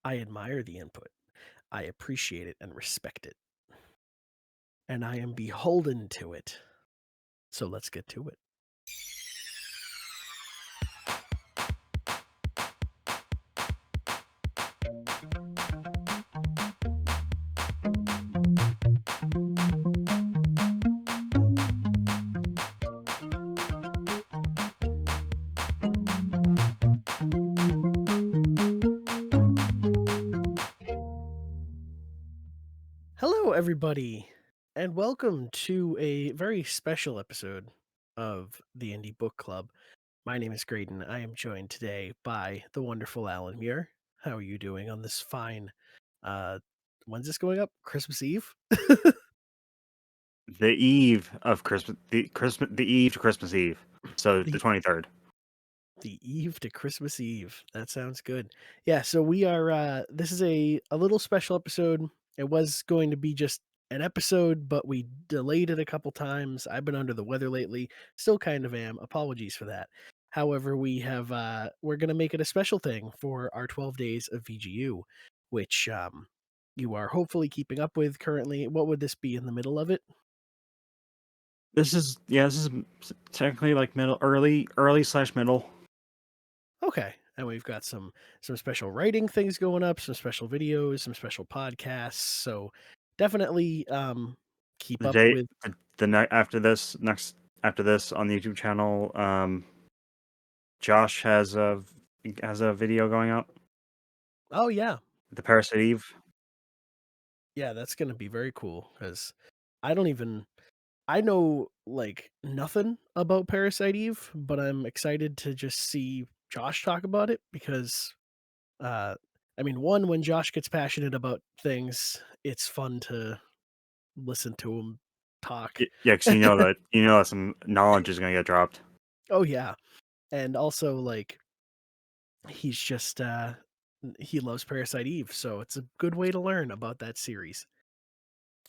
I admire the input. I appreciate it and respect it. And I am beholden to it. So let's get to it. Hello, everybody, and welcome to a very special episode of the Indie Book Club. My name is Graydon. I am joined today by the wonderful Alan Muir. How are you doing on this fine, uh, when's this going up? Christmas Eve? The eve of Christmas, the eve to Christmas Eve. So the The 23rd. the eve to Christmas Eve. That sounds good. Yeah, so we are this is a little special episode. It was going to be just an episode, but we delayed it a couple times. I've been under the weather lately. Still kind of am. Apologies for that. However, we're going to make it a special thing for our 12 days of VGU, which you are hopefully keeping up with currently. What would this be in the middle of it? This is technically like early slash middle. Okay. And we've got some special writing things going up, some special videos, some special podcasts. So definitely keep The up day, with. the night after this on the YouTube channel, Josh has a video going out. Oh yeah. The Parasite Eve. Yeah, that's going to be very cool cuz I don't even I know like nothing about Parasite Eve, but I'm excited to just see Josh talk about it because uh I mean, one, when Josh gets passionate about things, it's fun to listen to him talk. Yeah, because you know that some knowledge is gonna get dropped. Oh yeah. And also like he's just he loves Parasite Eve, so it's a good way to learn about that series.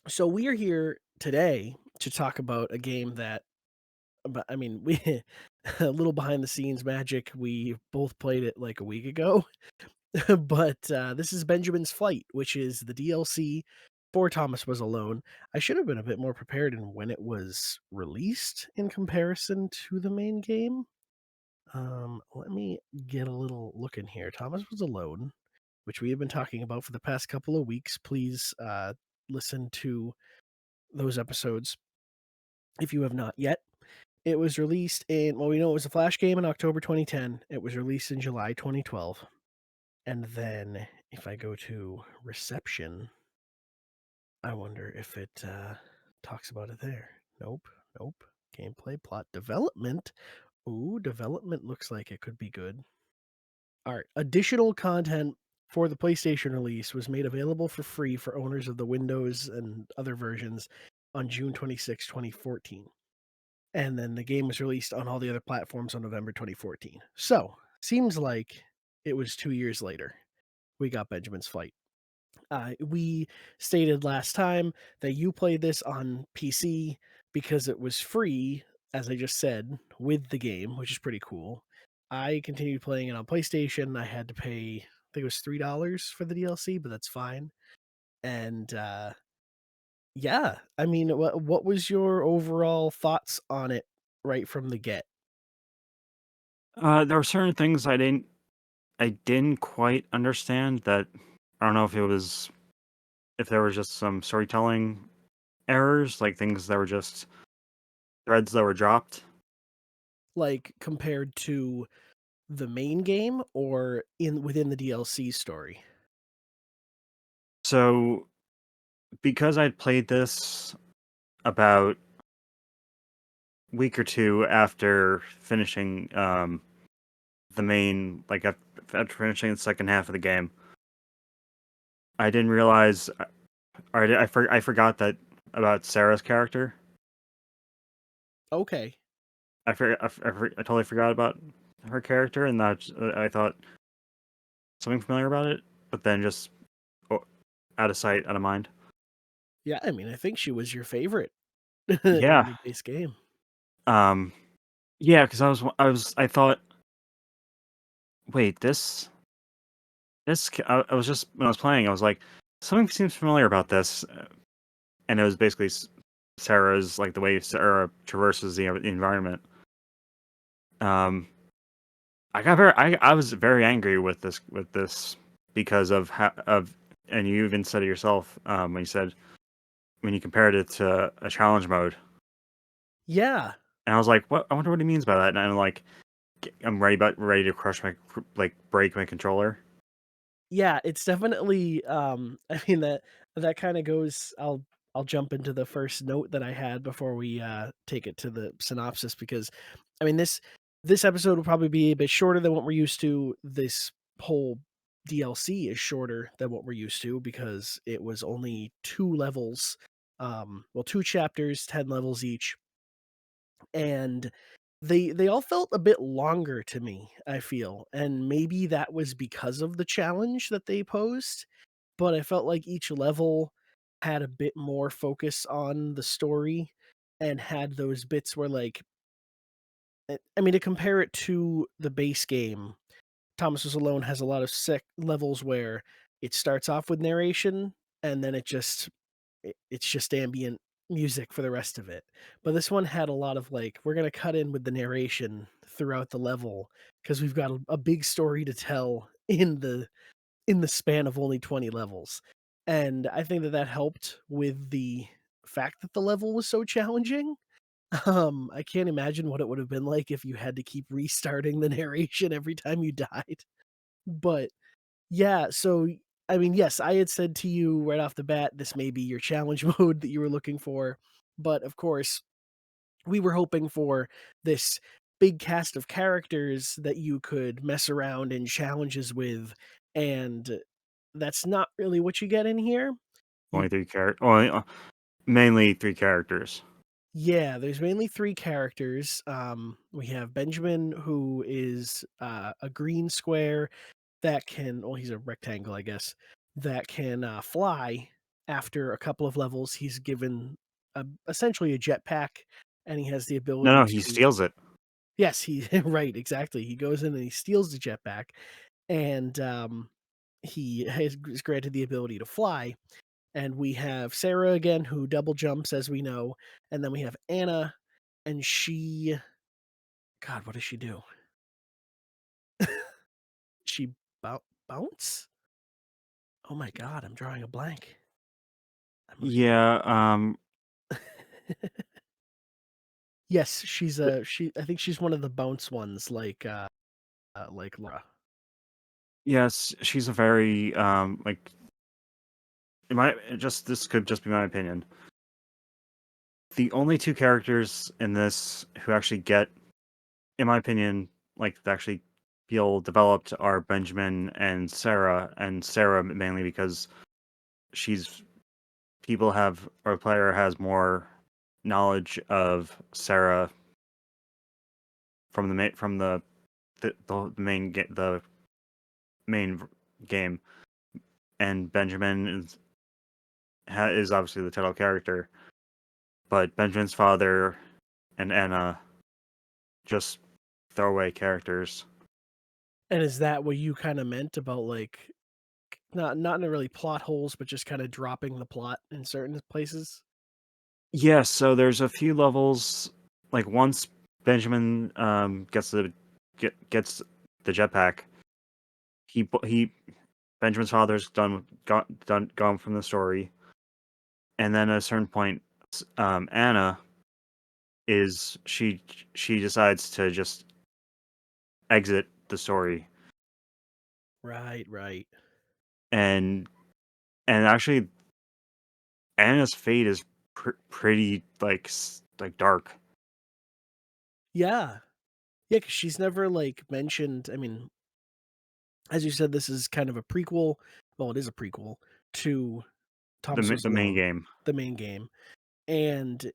So we are here today to talk about a game that but I mean, we a little behind the scenes magic. We both played it like a week ago, but this is Benjamin's Flight, which is the DLC for Thomas Was Alone. I should have been a bit more prepared in when it was released in comparison to the main game. Let me get a little look in here. Thomas Was Alone, which we have been talking about for the past couple of weeks. Please listen to those episodes if you have not yet. It was released in, well, we know it was a Flash game in October 2010. It was released in July 2012. And then if I go to reception, I wonder if it talks about it there. Nope, nope. Gameplay, plot, development. Ooh, development looks like it could be good. All right. Additional content for the PlayStation release was made available for free for owners of the Windows and other versions on June 26, 2014. And then the game was released on all the other platforms on November 2014. So, seems like it was 2 years later we got Benjamin's Flight. We stated last time that you played this on PC because it was free, as I just said, with the game, which is pretty cool. I continued playing it on PlayStation. I had to pay, I think it was $3 for the DLC, but that's fine. And yeah, I mean, what was your overall thoughts on it right from the get? There were certain things I didn't quite understand. That I don't know if there was just some storytelling errors, like things that were just threads that were dropped. Like compared to the main game or in within the DLC story? So, because I'd played this about a week or two after finishing the main, like after finishing the second half of the game, I didn't realize, or I forgot that about Sarah's character. Okay. I totally forgot about her character, and that I thought something familiar about it, but then just oh, out of sight, out of mind. Yeah, I mean, I think she was your favorite in Yeah, the base game. um, yeah, because I thought, wait, this. I was just when I was playing, I was like, something seems familiar about this, and it was basically Sarah's like the way Sarah traverses the environment. Um, I was very angry with this because of and you even said it yourself when you said when you compared it to a challenge mode, Yeah. and I was like, what? I wonder what he means by that, and I'm like, I'm ready to crush my like break my controller. Yeah, it's definitely, I mean, that kinda goes I'll jump into the first note that I had before we, take it to the synopsis because, I mean, this episode will probably be a bit shorter than what we're used to. This whole DLC is shorter than what we're used to because it was only 2 levels, well, 2 chapters, 10 levels each, and they all felt a bit longer to me, I feel, and maybe that was because of the challenge that they posed, but I felt like each level had a bit more focus on the story and had those bits where, like, I mean, to compare it to the base game, Thomas Was Alone has a lot of levels where it starts off with narration and then it's just ambient music for the rest of it. But this one had a lot of like, we're gonna cut in with the narration throughout the level because we've got a big story to tell in the span of only 20 levels. And I think that that helped with the fact that the level was so challenging. I can't imagine what it would have been like if you had to keep restarting the narration every time you died. But yeah, so I mean, yes, I had said to you right off the bat, this may be your challenge mode that you were looking for. But of course, we were hoping for this big cast of characters that you could mess around in challenges with. And that's not really what you get in here. You Only three only mainly three characters. Yeah, there's mainly 3 characters. We have Benjamin, who is, a green square that can well, he's a rectangle, I guess, that can, fly. After a couple of levels, he's given essentially a jetpack, and he has the No, ability no, he to steals it. Yes, he right, exactly. He goes in and he steals the jetpack, and, he is granted the ability to fly. And we have Sarah again, who double jumps, as we know, and then we have Anna, and she God, what does she do? She bounce? Oh my god, I'm drawing a blank. I'm Yeah, Yes, she I think she's one of the bounce ones like Laura. yes, she's a very like just this could just be my opinion. The only two characters in this who actually get, in my opinion, like actually feel developed are Benjamin and Sarah mainly because she's people have or player has more knowledge of Sarah from the main game, and Benjamin is obviously the title character, but Benjamin's father and Anna just throwaway characters. And is that what you kinda meant about, like, not in really plot holes, but just kinda dropping the plot in certain places? Yeah, so there's a few levels. Like once Benjamin gets the jetpack, he Benjamin's father's gone from the story, and then at a certain point, Anna is she decides to just exit the story, Right, right. and actually Anna's fate is pretty like like dark. Yeah. Yeah, because she's never, like, mentioned I mean, as you said, this is kind of a prequel well, it is a prequel to Thomas Was The main Alone, game. the main game, and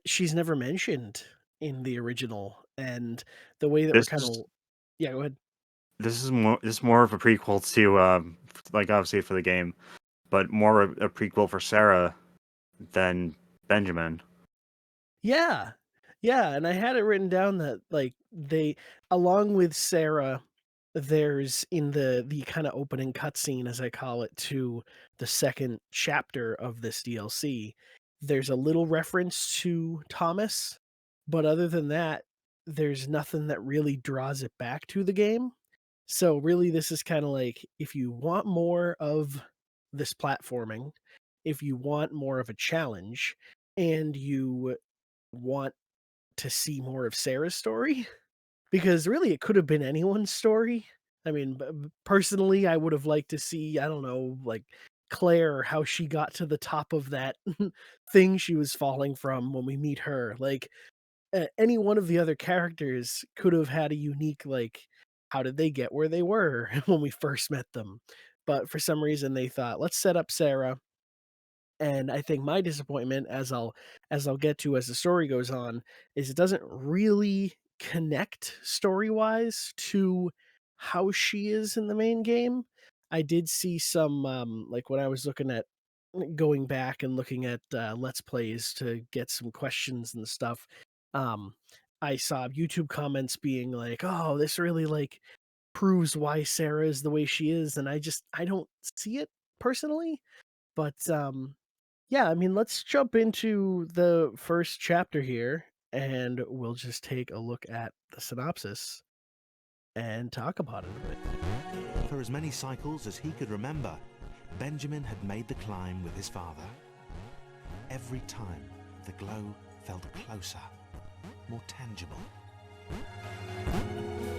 she's never mentioned in the original, and the way that we're This kinda is Yeah, go ahead. this is more of a prequel to like obviously for the game, but more a prequel for Sarah than Benjamin. Yeah. Yeah, and I had it written down that, like, they along with Sarah there's in the kind of opening cutscene, as I call it, to the second chapter of this DLC, there's a little reference to Thomas, but other than that, there's nothing that really draws it back to the game. So really, this is kind of like if you want more of this platforming, if you want more of a challenge, and you want to see more of Sarah's story, because really it could have been anyone's story. I mean, personally, I would have liked to see, I don't know, like Claire, how she got to the top of that thing she was falling from when we meet her. Like, any one of the other characters could have had a unique, like, how did they get where they were when we first met them? But for some reason, they thought, let's set up Sarah. And I think my disappointment, as I'll get to as the story goes on, is it doesn't really connect story-wise to how she is in the main game. I did see some, like, when I was looking at going back and looking at, Let's Plays to get some questions and stuff, um, I saw YouTube comments being like, "Oh, this really, like, proves why Sarah is the way she is," and I don't see it personally, but, yeah, I mean, let's jump into the first chapter here, and we'll just take a look at the synopsis and talk about it a bit. For as many cycles as he could remember, Benjamin had made the climb with his father. Every time, the glow felt closer, more tangible.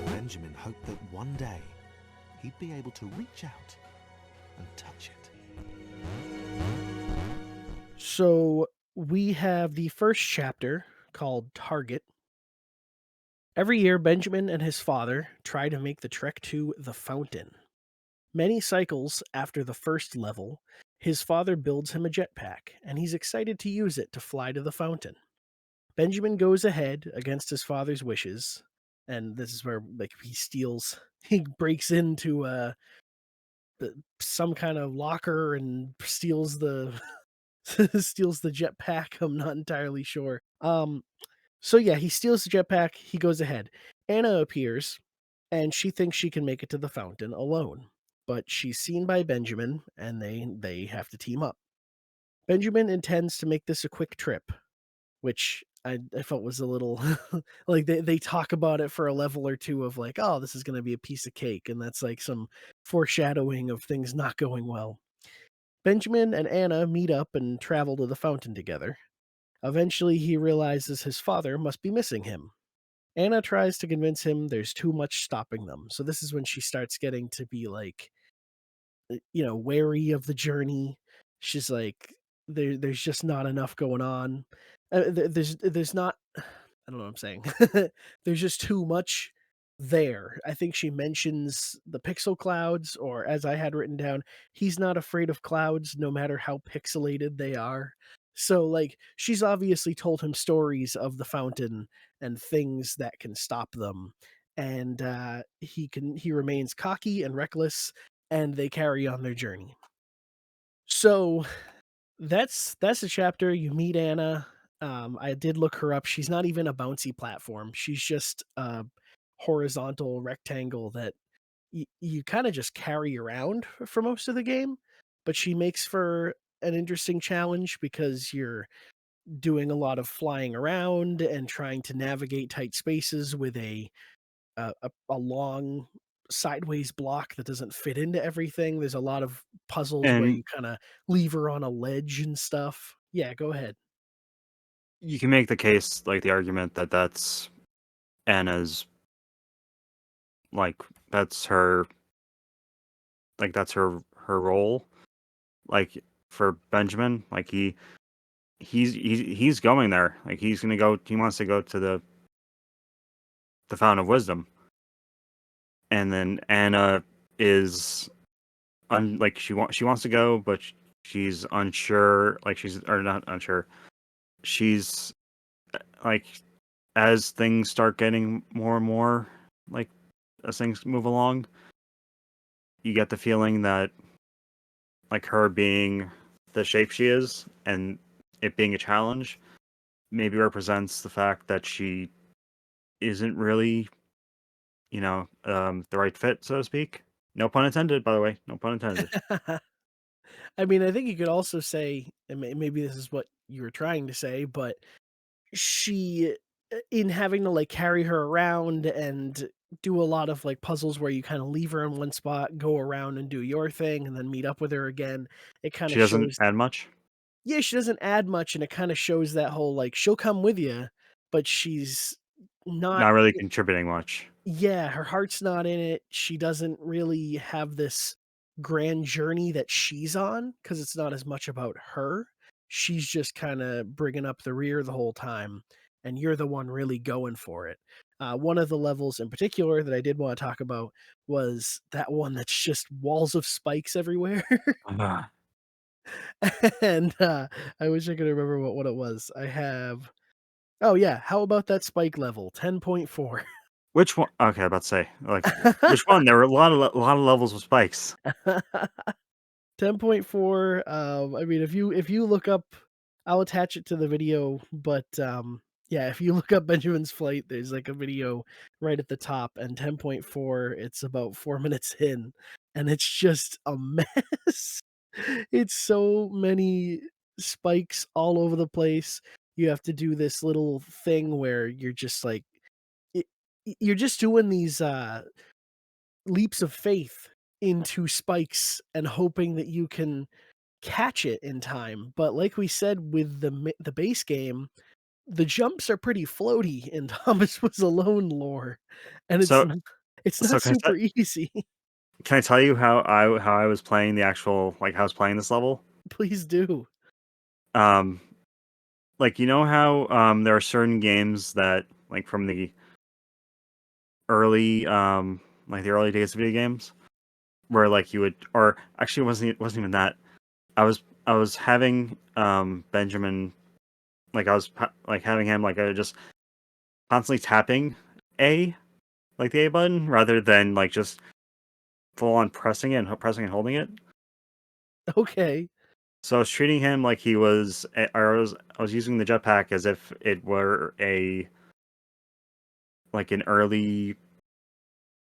Benjamin hoped that one day he'd be able to reach out and touch it. So we have the first chapter called Target. Every year, Benjamin and his father try to make the trek to the fountain. Many cycles after the first level, his father builds him a jetpack, and he's excited to use it to fly to the fountain. Benjamin goes ahead against his father's wishes, and this is where, like, he breaks into some kind of locker and steals the steals the jetpack. I'm not entirely sure. So yeah, he steals the jetpack. He goes ahead. Anna appears, and she thinks she can make it to the fountain alone, but she's seen by Benjamin, and they have to team up. Benjamin intends to make this a quick trip, which I felt was a little like they talk about it for a level or two of like, oh, this is going to be a piece of cake, and that's like some foreshadowing of things not going well. Benjamin and Anna meet up and travel to the fountain together. Eventually, he realizes his father must be missing him. Anna tries to convince him there's too much stopping them. So this is when she starts getting to be like, wary of the journey. She's like, there's just not enough going on. There's not. I don't know what I'm saying. There's just too much there. I think she mentions the pixel clouds, or as I had written down, he's not afraid of clouds, no matter how pixelated they are. So, like, she's obviously told him stories of the fountain and things that can stop them. And he remains cocky and reckless, and they carry on their journey. So that's a chapter. You meet Anna. I did look her up. She's not even a bouncy platform. She's just a horizontal rectangle that you kind of just carry around for most of the game. But she makes for an interesting challenge because you're doing a lot of flying around and trying to navigate tight spaces with a long sideways block that doesn't fit into everything. There's a lot of puzzles where And you kinda leave her on a ledge and stuff. Yeah, go ahead. you can make the case, like the argument that that's Anna's, like that's her, that's her role. Like for Benjamin, like he's going there. Like he's gonna go. He wants to go to the Fountain of Wisdom, and then Anna is like she wants to go, but she's unsure. Like she's or not unsure. She's like as things start getting more and more like as things move along, you get the feeling that like her being the shape she is and it being a challenge maybe represents the fact that she isn't really the right fit, so to speak. No pun intended, by the way. No pun intended. I mean, I think you could also say, and maybe this is what you were trying to say, but she, in having to like carry her around and do a lot of like puzzles where you kind of leave her in one spot, go around and do your thing, and then meet up with her again. It kind She of doesn't shows, add much. yeah, she doesn't add much, and it kind of shows that whole like she'll come with you, but she's not. Not really contributing much. Yeah, her heart's not in it. She doesn't really have this grand journey that she's on because it's not as much about her. She's just kind of bringing up the rear the whole time, and you're the one really going for it. One of the levels in particular that I did want to talk about was that one that's just walls of spikes everywhere. Ah. And I wish I could remember what it was. I have. Oh, yeah. How about that spike level? 10.4. Which one? Okay, about to say, like, which one? There were a lot of levels with spikes. 10.4. I mean, if you look up, I'll attach it to the video, but yeah, if you look up Benjamin's flight, there's like a video right at the top, and 10.4, it's about 4 minutes in, and it's just a mess. It's so many spikes all over the place. You have to do this little thing where you're just like, y- you're just doing these leaps of faith into spikes and hoping that you can catch it in time. But like we said with the base game, the jumps are pretty floaty in Thomas Was Alone lore, and So, it's so not super easy. can I tell you how I was playing the actual, like, how I was playing this level? Please do. Um, like, how there are certain games that, like, from the early like the early days of video games, where like you would, or actually it wasn't even that. I was having Benjamin, like like having him, like, just constantly tapping A, like the A button, rather than like just full on pressing and holding it. Okay. So I was treating him like he was, I was using the jetpack as if it were a, like an early,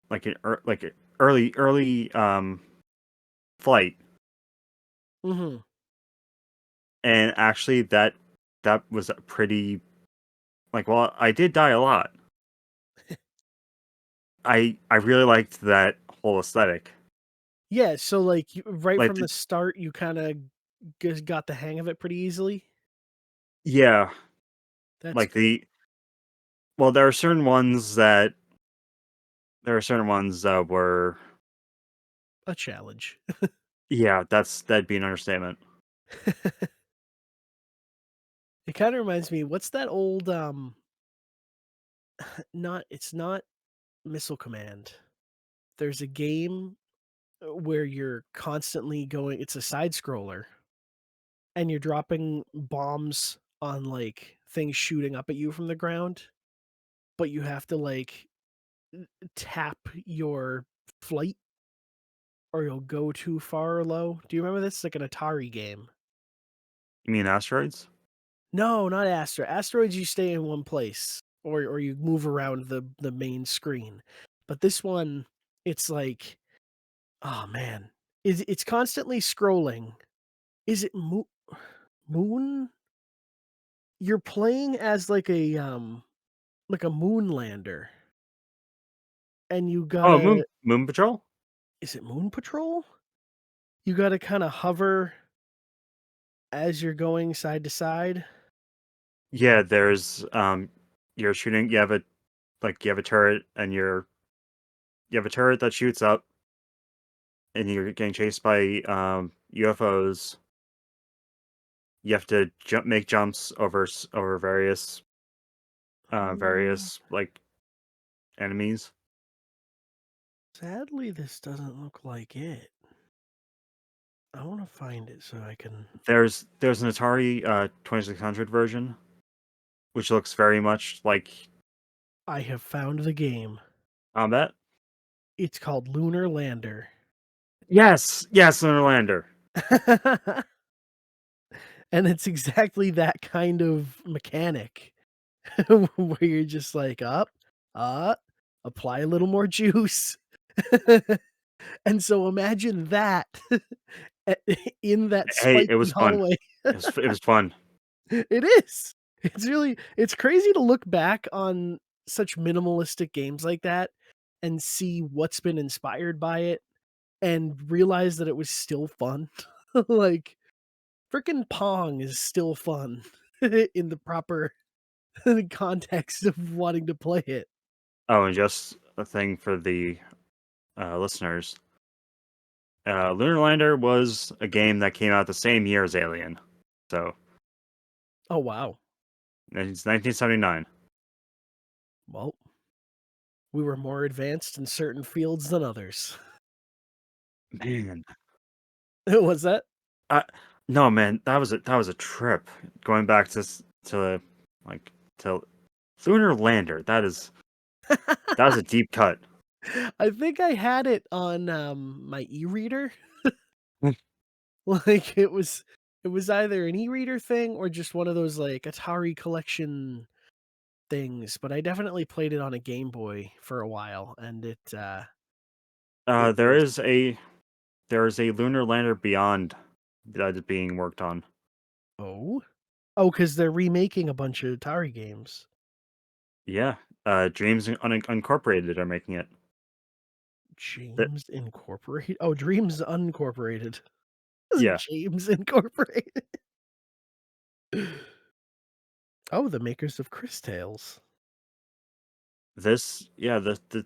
like an early flight. Hmm. And actually that was a pretty, like, well, I did die a lot. I really liked that whole aesthetic. Yeah. So like right Like from the start, you kind of got the hang of it pretty easily. yeah, That's like good. well, there are certain ones that were, A challenge. yeah, that'd be an understatement. It kind of reminds me, what's that old not it's not Missile Command. There's a game where you're constantly going, it's a side scroller, and you're dropping bombs on like things shooting up at you from the ground, but you have to like tap your flight or you'll go too far or low. Do you remember this? It's like an Atari game. You mean asteroids? No, not Asteroids you stay in one place or you move around the main screen. But this one, it's like, oh man. It's constantly scrolling. Is it Moon? You're playing as like a moon lander, and you Oh, gotta, Moon Patrol. is it Moon Patrol? You gotta kind of hover as you're going side to side. Yeah, there's you're shooting. You have a turret, and you have a turret that shoots up, and you're getting chased by UFOs. You have to make jumps over various like enemies. Sadly, this doesn't look like it. I want to find it so I can. There's an Atari 2600 version, which looks very much like I have found the game. Combat. It's called Lunar Lander. Yes, Lunar Lander. And it's exactly that kind of mechanic where you're just like up, up. apply a little more juice. And so imagine that in that Hey, it spiky was fun. hallway. It was fun. It is. It's crazy to look back on such minimalistic games like that and see what's been inspired by it and realize that it was still fun. Like freaking Pong is still fun in the proper context of wanting to play it. Oh, and just a thing for the listeners. Lunar Lander was a game that came out the same year as Alien. So, Oh wow. it's 1979. Well, we were more advanced in certain fields than others. Man. Was that? I, no, man, that was a trip. Going back to like to Lunar Lander. That was a deep cut. I think I had it on my e-reader. Mm. Like it was either an e-reader thing or just one of those like Atari collection things, but I definitely played it on a Game Boy for a while and it There was is a Lunar Lander Beyond that is being worked on. oh. Oh, because they're remaking a bunch of Atari games. Yeah, Dreams Uncorporated are making it. That James Incorporated. Oh, Dreams Uncorporated. yeah, James Incorporated. Oh, the makers of Chris Tales. the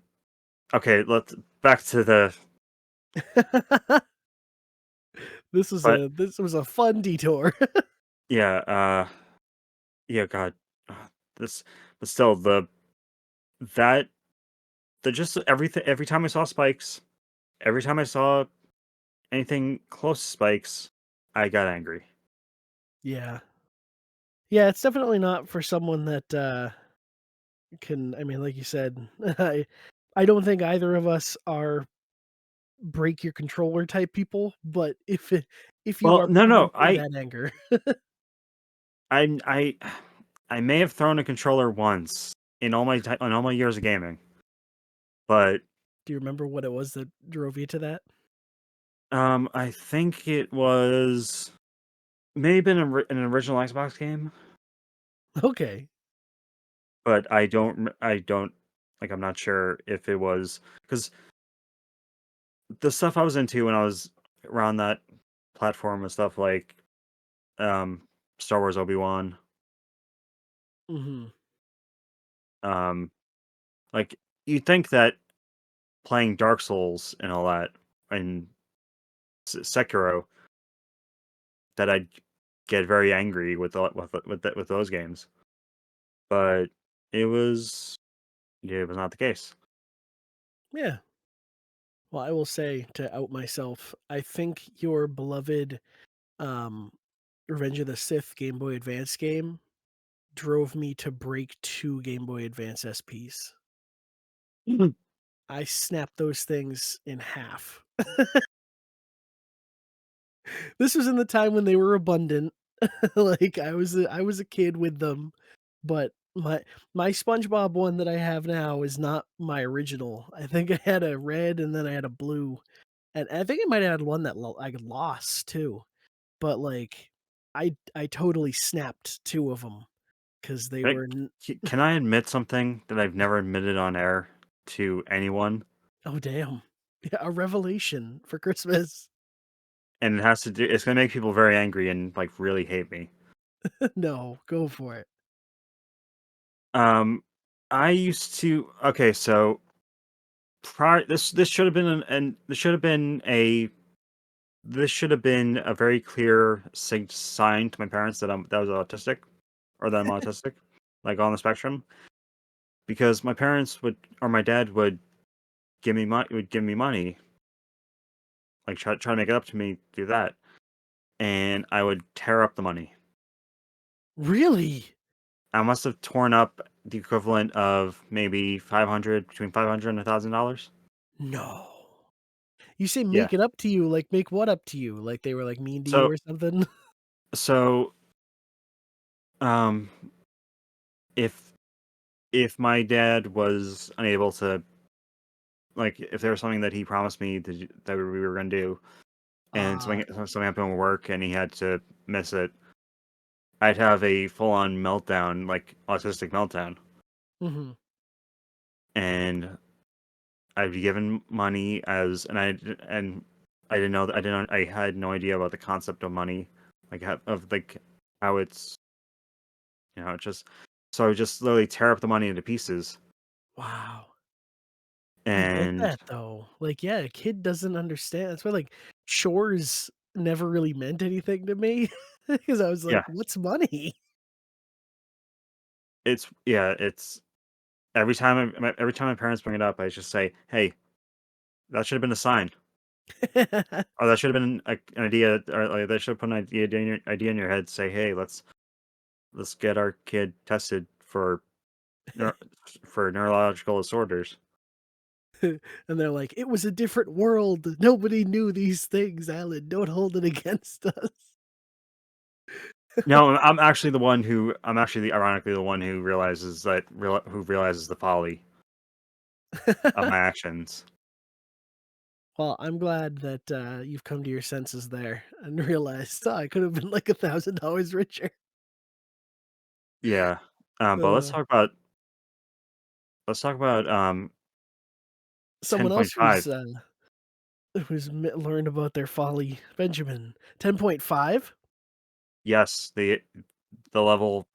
okay. Let's back to the but This was a fun detour. yeah, yeah. God, this but still that the just everything every time I saw spikes, every time I saw anything close to spikes, I got angry. Yeah. Yeah, it's definitely not for someone that can I mean, like you said, I don't think either of us are break your controller type people, but if you Well, are no, no, provoked by that anger. I I may have thrown a controller once in all my years of gaming, but Do you remember what it was that drove you to that? I think it was maybe an original Xbox game, Okay. but I don't like I'm not sure if it was because the stuff I was into when I was around that platform was stuff like um Star Wars Obi-Wan, Mhm. um like you'd think that playing Dark Souls and all that and Sekiro that I'd get very angry with those games, but it was it was not the case. Yeah. Well, I will say to out myself, I think your beloved um Revenge of the Sith Game Boy Advance game drove me to break 2 Game Boy Advance SPs. Mhm. I snapped those things in half. This was in the time when they were abundant. Like I was a kid with them, but my SpongeBob one that I have now is not my original. I think I had a red and then I had a blue, and I think I might have had one that I lost too. But like, I totally snapped 2 of them because they Can were. can I admit something that I've never admitted on air to anyone? Oh damn, yeah, a revelation for Christmas. And it has to do. It's gonna make people very angry and like really hate me. No, go for it. Um, I used to. Okay, so prior this should have been and this should have been a very clear sign to my parents that I was autistic or that I'm autistic, like on the spectrum, because my parents would or my dad would give me money, like try to make it up to me through that, and I would tear up the money. Really? I must have torn up the equivalent of maybe 500 between 500 and $1,000. No. You say Yeah. make it up to you, like make what up to you? Like they were like mean to you So or something? so um if if my dad was unable to, like, if there was something that he promised me that we were going to do, and Ah. something happened with work and he had to miss it, I'd have a full-on meltdown, like autistic meltdown, Mhm. and I'd be given money and I didn't know that I had no idea about the concept of money, like how it's it's just so I would just literally tear up the money into pieces, Wow. I get and that though. Like, yeah, a kid doesn't understand. That's why, like, chores never really meant anything to me because I was yeah, like, "What's money?" it's every time my parents bring it up, I just say, "Hey, that should have been a sign." Or that should have been an idea, or like they should have put an idea in your head. Say, hey, let's get our kid tested for neur- for neurological disorders. And they're like, "It was a different world. Nobody knew these things, Alan. Don't hold it against us." No, I'm actually ironically the one who realizes who realizes the folly of my actions. Well, I'm glad that, you've come to your senses there and realized, "Oh, I could have been like $1,000 richer." Yeah, but Uh, let's talk about ten someone point else five. who's learned about their folly, Benjamin. 10.5? Yes, the level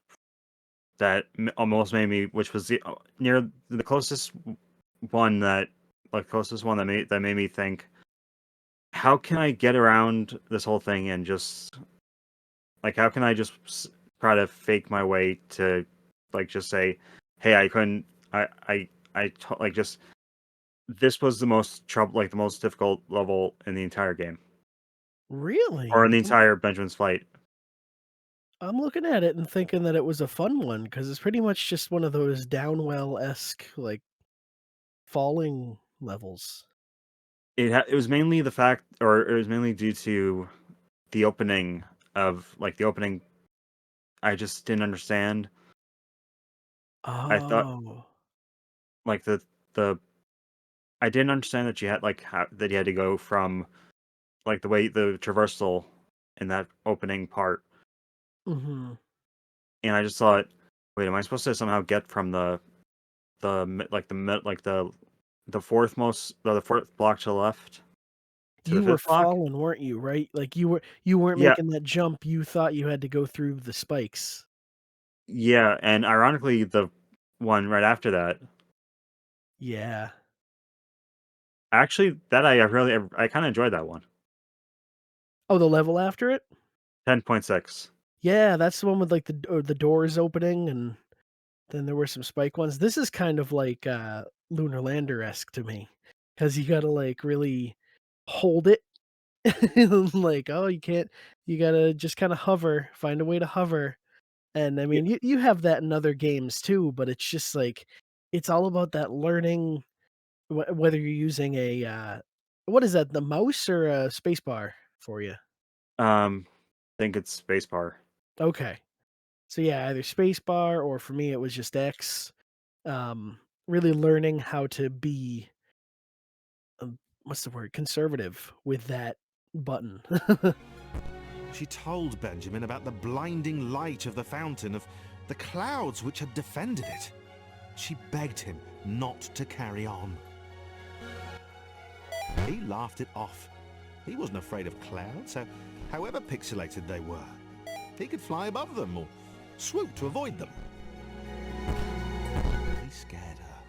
that almost made me, which was near the closest one that closest one that made me think, how can I get around this whole thing and just how can I just try to fake my way to just say, hey, I couldn't, just this was the most trouble, like the most difficult level in the entire game or Really? in the entire Benjamin's Flight. I'm looking at it and thinking that it was a fun one because it's pretty much just one of those Downwell-esque, like, falling levels. It was mainly the fact, or it was mainly due to the opening the opening. I just didn't understand. I thought Oh. like the I didn't understand that you had that you had to go from the way the traversal in that opening part, Mhm. and I just thought, wait, am I supposed to somehow get from the fourth the fourth block to the left to the You were fifth block? falling, weren't you, right? Like, you weren't Yeah, making that jump, you thought you had to go through the spikes. yeah, and ironically, the one right after that, Yeah. actually, that I kind of enjoyed that one. Oh, the level after it? 10.6. Yeah, that's the one with, like, the doors opening, and then there were some spike ones. This is kind of like, Lunar Lander-esque to me, because you gotta, like, really hold it. Like, oh, you gotta just kinda hover, find a way to hover, and, I Yeah, mean, you have that in other games too, but it's just, like, it's all about that learning whether you're using a, what is that, the mouse or a spacebar for you? I think it's spacebar. Okay. So, yeah, either spacebar or for me, it was just X. Um, really learning how to be, what's the word? Conservative with that button. She told Benjamin about the blinding light of the fountain, of the clouds which had defended it. She begged him not to carry on. He laughed it off. He wasn't afraid of clouds, so however pixelated they were, he could fly above them or swoop to avoid them. He scared her.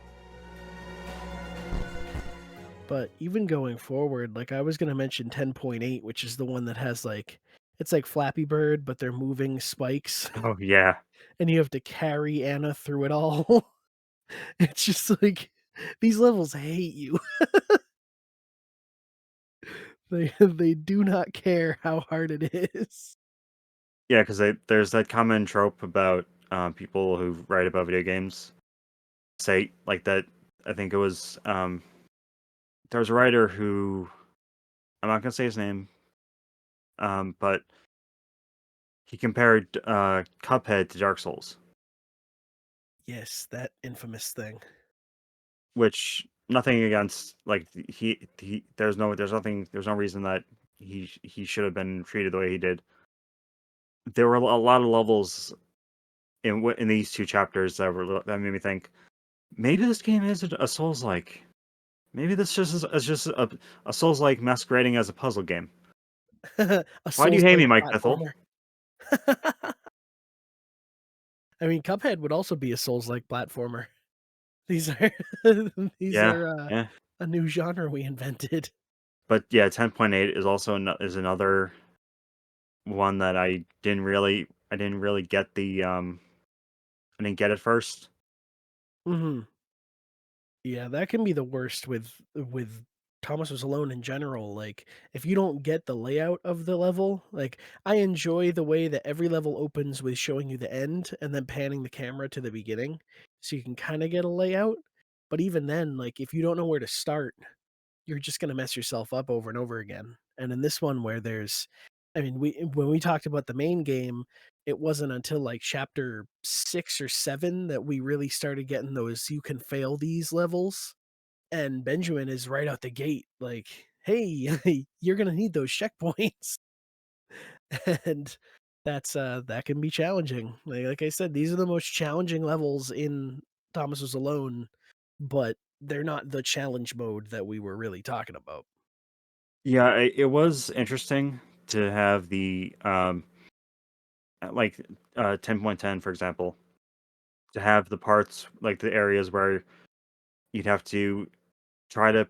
But even going forward, like, I was gonna mention 10.8, which is the one that has, like, it's like Flappy Bird, but they're moving spikes, Oh yeah, and you have to carry Anna through it all. It's just like, these levels hate you. They do not care how hard it is. yeah, because there's that common trope about people who write about video games say like that. I think it was there was a writer who, I'm not gonna say his name, but he compared Cuphead to Dark Souls. Yes, that infamous thing. which nothing against like he there's no reason that he should have been treated the way he did. There were a lot of levels in these two chapters that made me think maybe this game isn't a Souls like. Maybe this is just a Souls like masquerading as a puzzle game. A Why do you hate Souls-like me, Mike Bithell? platformer. I mean, Cuphead would also be a Souls-like platformer. These are these Yeah, are, yeah. a new genre we invented. But yeah, 10.8 is also is another one that I didn't really get I didn't get it first. Mhm. Yeah, that can be the worst with Thomas Was Alone in general, like, if you don't get the layout of the level, like, I enjoy the way that every level opens with showing you the end and then panning the camera to the beginning, so you can kinda get a layout, but even then, like, if you don't know where to start, you're just gonna mess yourself up over and over again, and in this one where there's I mean, when we talked about the main game, it wasn't until, like, chapter 6 or 7 that we really started getting those "you can fail these" levels, and Benjamin is right out the gate like, "Hey, you're gonna need those checkpoints." And that can be challenging. Like I said, these are the most challenging levels in Thomas Was Alone, but they're not the challenge mode that we were really talking about. Yeah, it was interesting to have the like 10.10 for example, to have the parts like the areas where you'd have to try to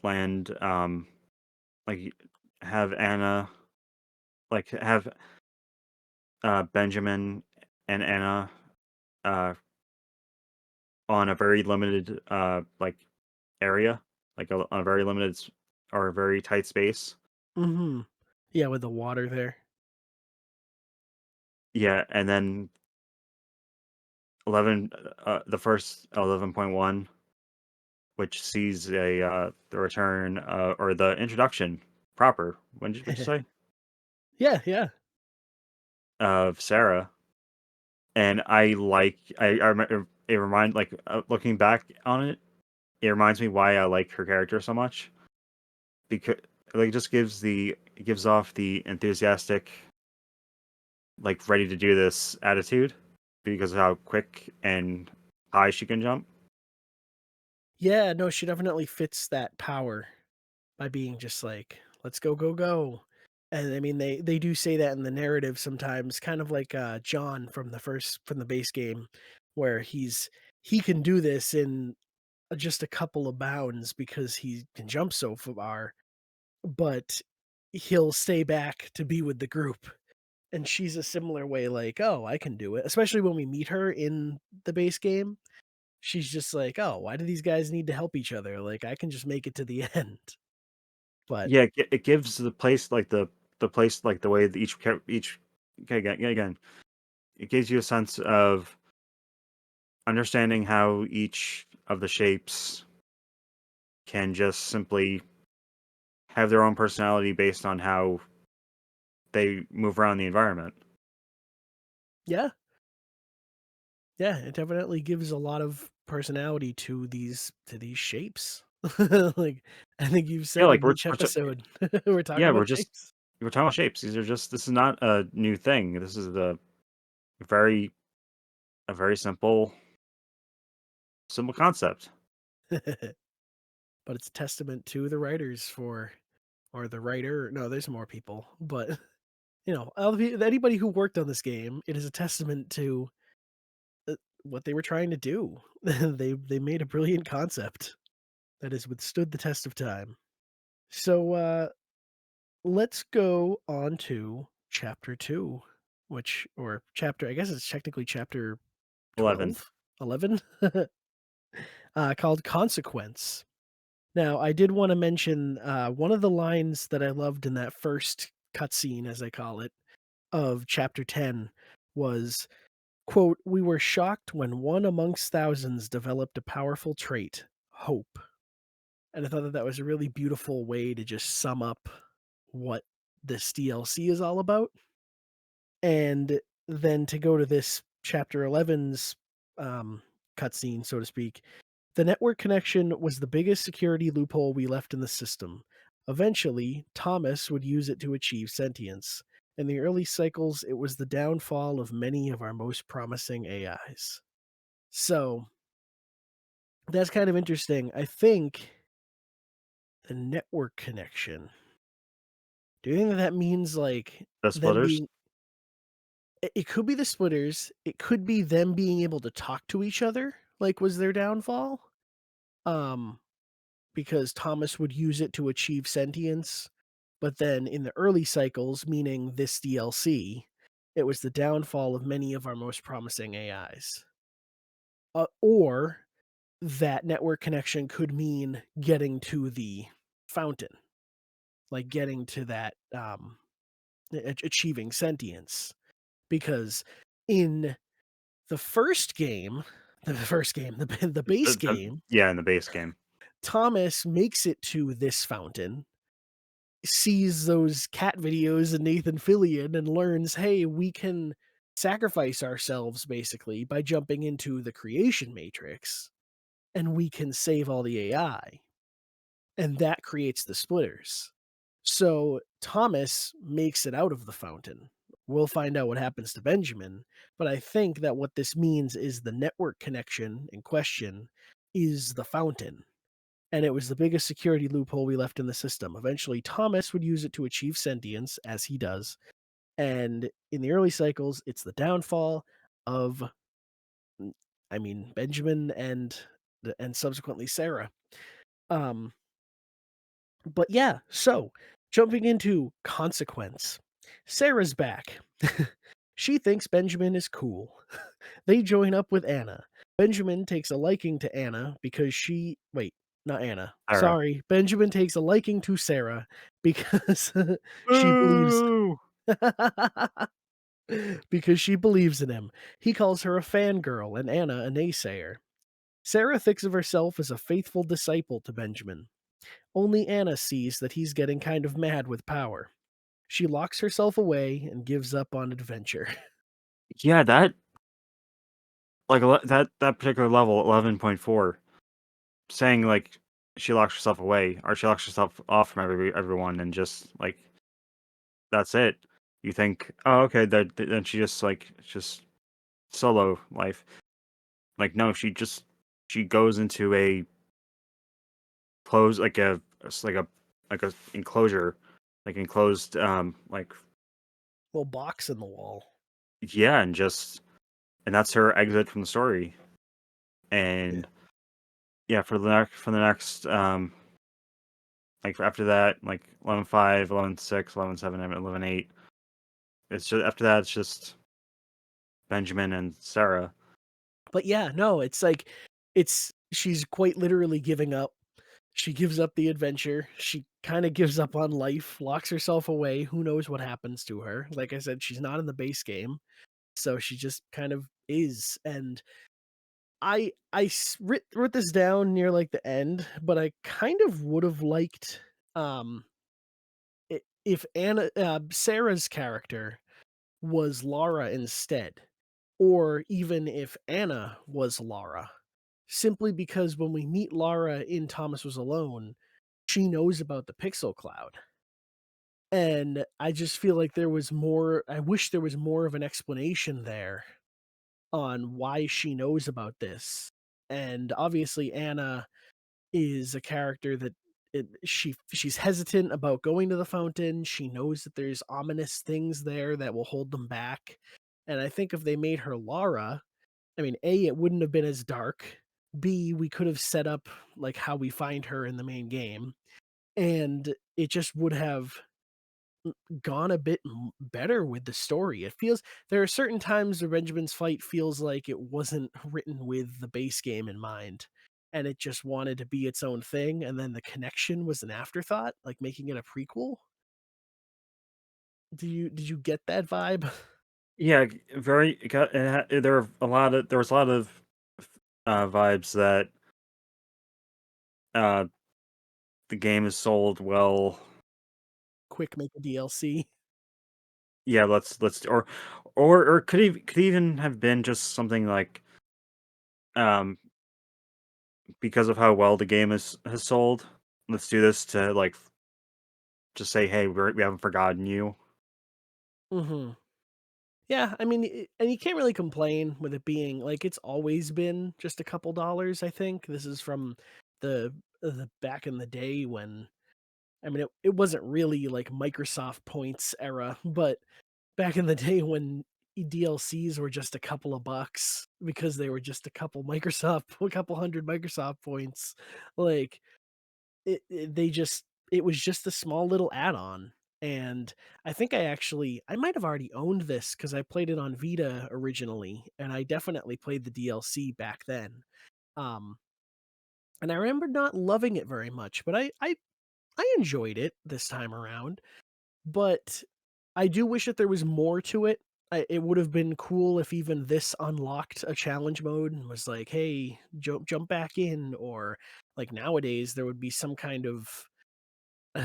land like have Anna have Benjamin and Anna uh on a very limited area, on a very limited or a very tight space. Mhm. Yeah, with the water there. Yeah, and then 11 the first 11.1, which sees the return or the introduction proper. Would you say Yeah, yeah. of Sarah? And it remind like looking back on it, it reminds me why I like her character so much because like it just it gives off the enthusiastic, like ready to do this attitude because of how quick and high she can jump. Yeah, no, she definitely fits that power by being just like, "Let's go, go, go." And I mean, they do say that in the narrative sometimes, kind of like, John from the base game, where he can do this in, just a couple of bounds because he can jump so far, but he'll stay back to be with the group. And she's a similar way, like, "Oh, I can do it." Especially when we meet her in the base game, she's just like, "Oh, why do these guys need to help each other? Like, I can just make it to the end." But Yeah, it gives the place the place like the way that each okay again it gives you a sense of understanding how each of the shapes can just simply have their own personality based on how they move around the environment. yeah, yeah, it definitely gives a lot of personality to these shapes. Like, I think you've Yeah, said like in each episode, we're talking yeah, about shapes. we're talking about shapes. This is not a new thing. This is very a very simple concept. But it's a testament to the writers for or the writer no, there's more people, but, all the anybody who worked on this game, it is a testament to, what they were trying to do. They made a brilliant concept that has withstood the test of time. So, let's go on to chapter 2, which or chapter I guess it's technically chapter 11. 12? 11? Called Consequence. Now, I did wanna mention, one of the lines that I loved in that first cutscene, as I call it, of chapter 10 was, quote, "We were shocked when one amongst thousands developed a powerful trait, hope." And I thought that that was a really beautiful way to just sum up what this DLC is all about. And then to go to this chapter 11's cutscene, so to speak. The network connection was the biggest security loophole we left in the system. Eventually, Thomas would use it to achieve sentience. In the early cycles, it was the downfall of many of our most promising AIs. So, that's kind of interesting. I think the network connection. Do you think that means like The them splitters. being it could be the splitters, it could be them being able to talk to each other, like was their downfall? Um because Thomas would use it to achieve sentience, but then in the early cycles, meaning this DLC, it was the downfall of many of our most promising AIs. Or that network connection could mean getting to the fountain, like getting to that achieving sentience, because in the first game, the base game, Yeah, in the base game. Thomas makes it to this fountain, sees those cat videos and Nathan Fillion, and learns, hey, we can sacrifice ourselves basically by jumping into the creation matrix, and we can save all the AI, and that creates the splitters. So Thomas makes it out of the fountain. We'll find out what happens to Benjamin, but I think that what this means is the network connection in question is the fountain. And it was the biggest security loophole we left in the system. Eventually, Thomas would use it to achieve sentience, as he does. And in the early cycles, it's the downfall of, Benjamin and subsequently Sarah. Um, But yeah, so jumping into consequence. Sarah's back. She thinks Benjamin is cool. They join up with Anna. Benjamin takes a liking to Anna because not Anna. Sarah. Sorry. Benjamin takes a liking to Sarah because she believes Boo! because she believes in him. He calls her a fangirl and Anna a naysayer. Sarah thinks of herself as a faithful disciple to Benjamin. Only Anna sees that he's getting kind of mad with power. She locks herself away and gives up on adventure. Yeah, that particular level, 11.4, saying like she locks herself away or she locks herself off from everyone and just like that's it. You think, oh, okay, then she just like just solo life. Like no, she goes into a close like a enclosure, like enclosed like Little box in the wall. yeah, and that's her exit from the story. Yeah. And yeah, for the next like after that, like 11.5, 11.6, 11.7, 11.8. It's just after that, it's just Benjamin and Sarah. But yeah, no, it's like she's quite literally giving up. She gives up the adventure. She kind of gives up on life, locks herself away. Who knows what happens to her? Like I said, she's not in the base game, so she just kind of is. And wrote this down near like the end, but I kind of would have liked um if Anna Sarah's character was Lara instead, or even if Anna was Lara, simply because when we meet Lara in Thomas Was Alone, she knows about the pixel cloud. And I just feel like I wish there was more of an explanation there on why she knows about this. And obviously Anna is a character that she's hesitant about going to the fountain. She knows that there's ominous things there that will hold them back. And I think if they made her Lara, A, it wouldn't have been as dark. B, we could have set up like how we find her in the main game. And it just would have gone a bit better with the story. It feels there are certain times where Benjamin's fight feels like it wasn't written with the base game in mind, and it just wanted to be its own thing, and then the connection was an afterthought, like making it a prequel. Did you get that vibe? Yeah, very. There was a lot of vibes that uh the game is sold well. Quick, make a DLC. Yeah, let's or could even have been just something like um, because of how well the game has sold, let's do this to like just say, hey, we haven't forgotten you. Hmm. Yeah, I mean, and you can't really complain with it being like it's always been just a couple dollars. I think this is from the back in the day when I mean it wasn't really like Microsoft Points era, but back in the day when DLCs were just a couple of bucks because they were just a couple Microsoft, a couple hundred Microsoft points, like it was just a small little add-on. And I think I might have already owned this because I played it on Vita originally, and I definitely played the DLC back then. Um, and I remember not loving it very much, but I enjoyed it this time around. But I do wish that there was more to it. It would have been cool if even this unlocked a challenge mode and was like, "Hey, jump back in," or like nowadays there would be some kind of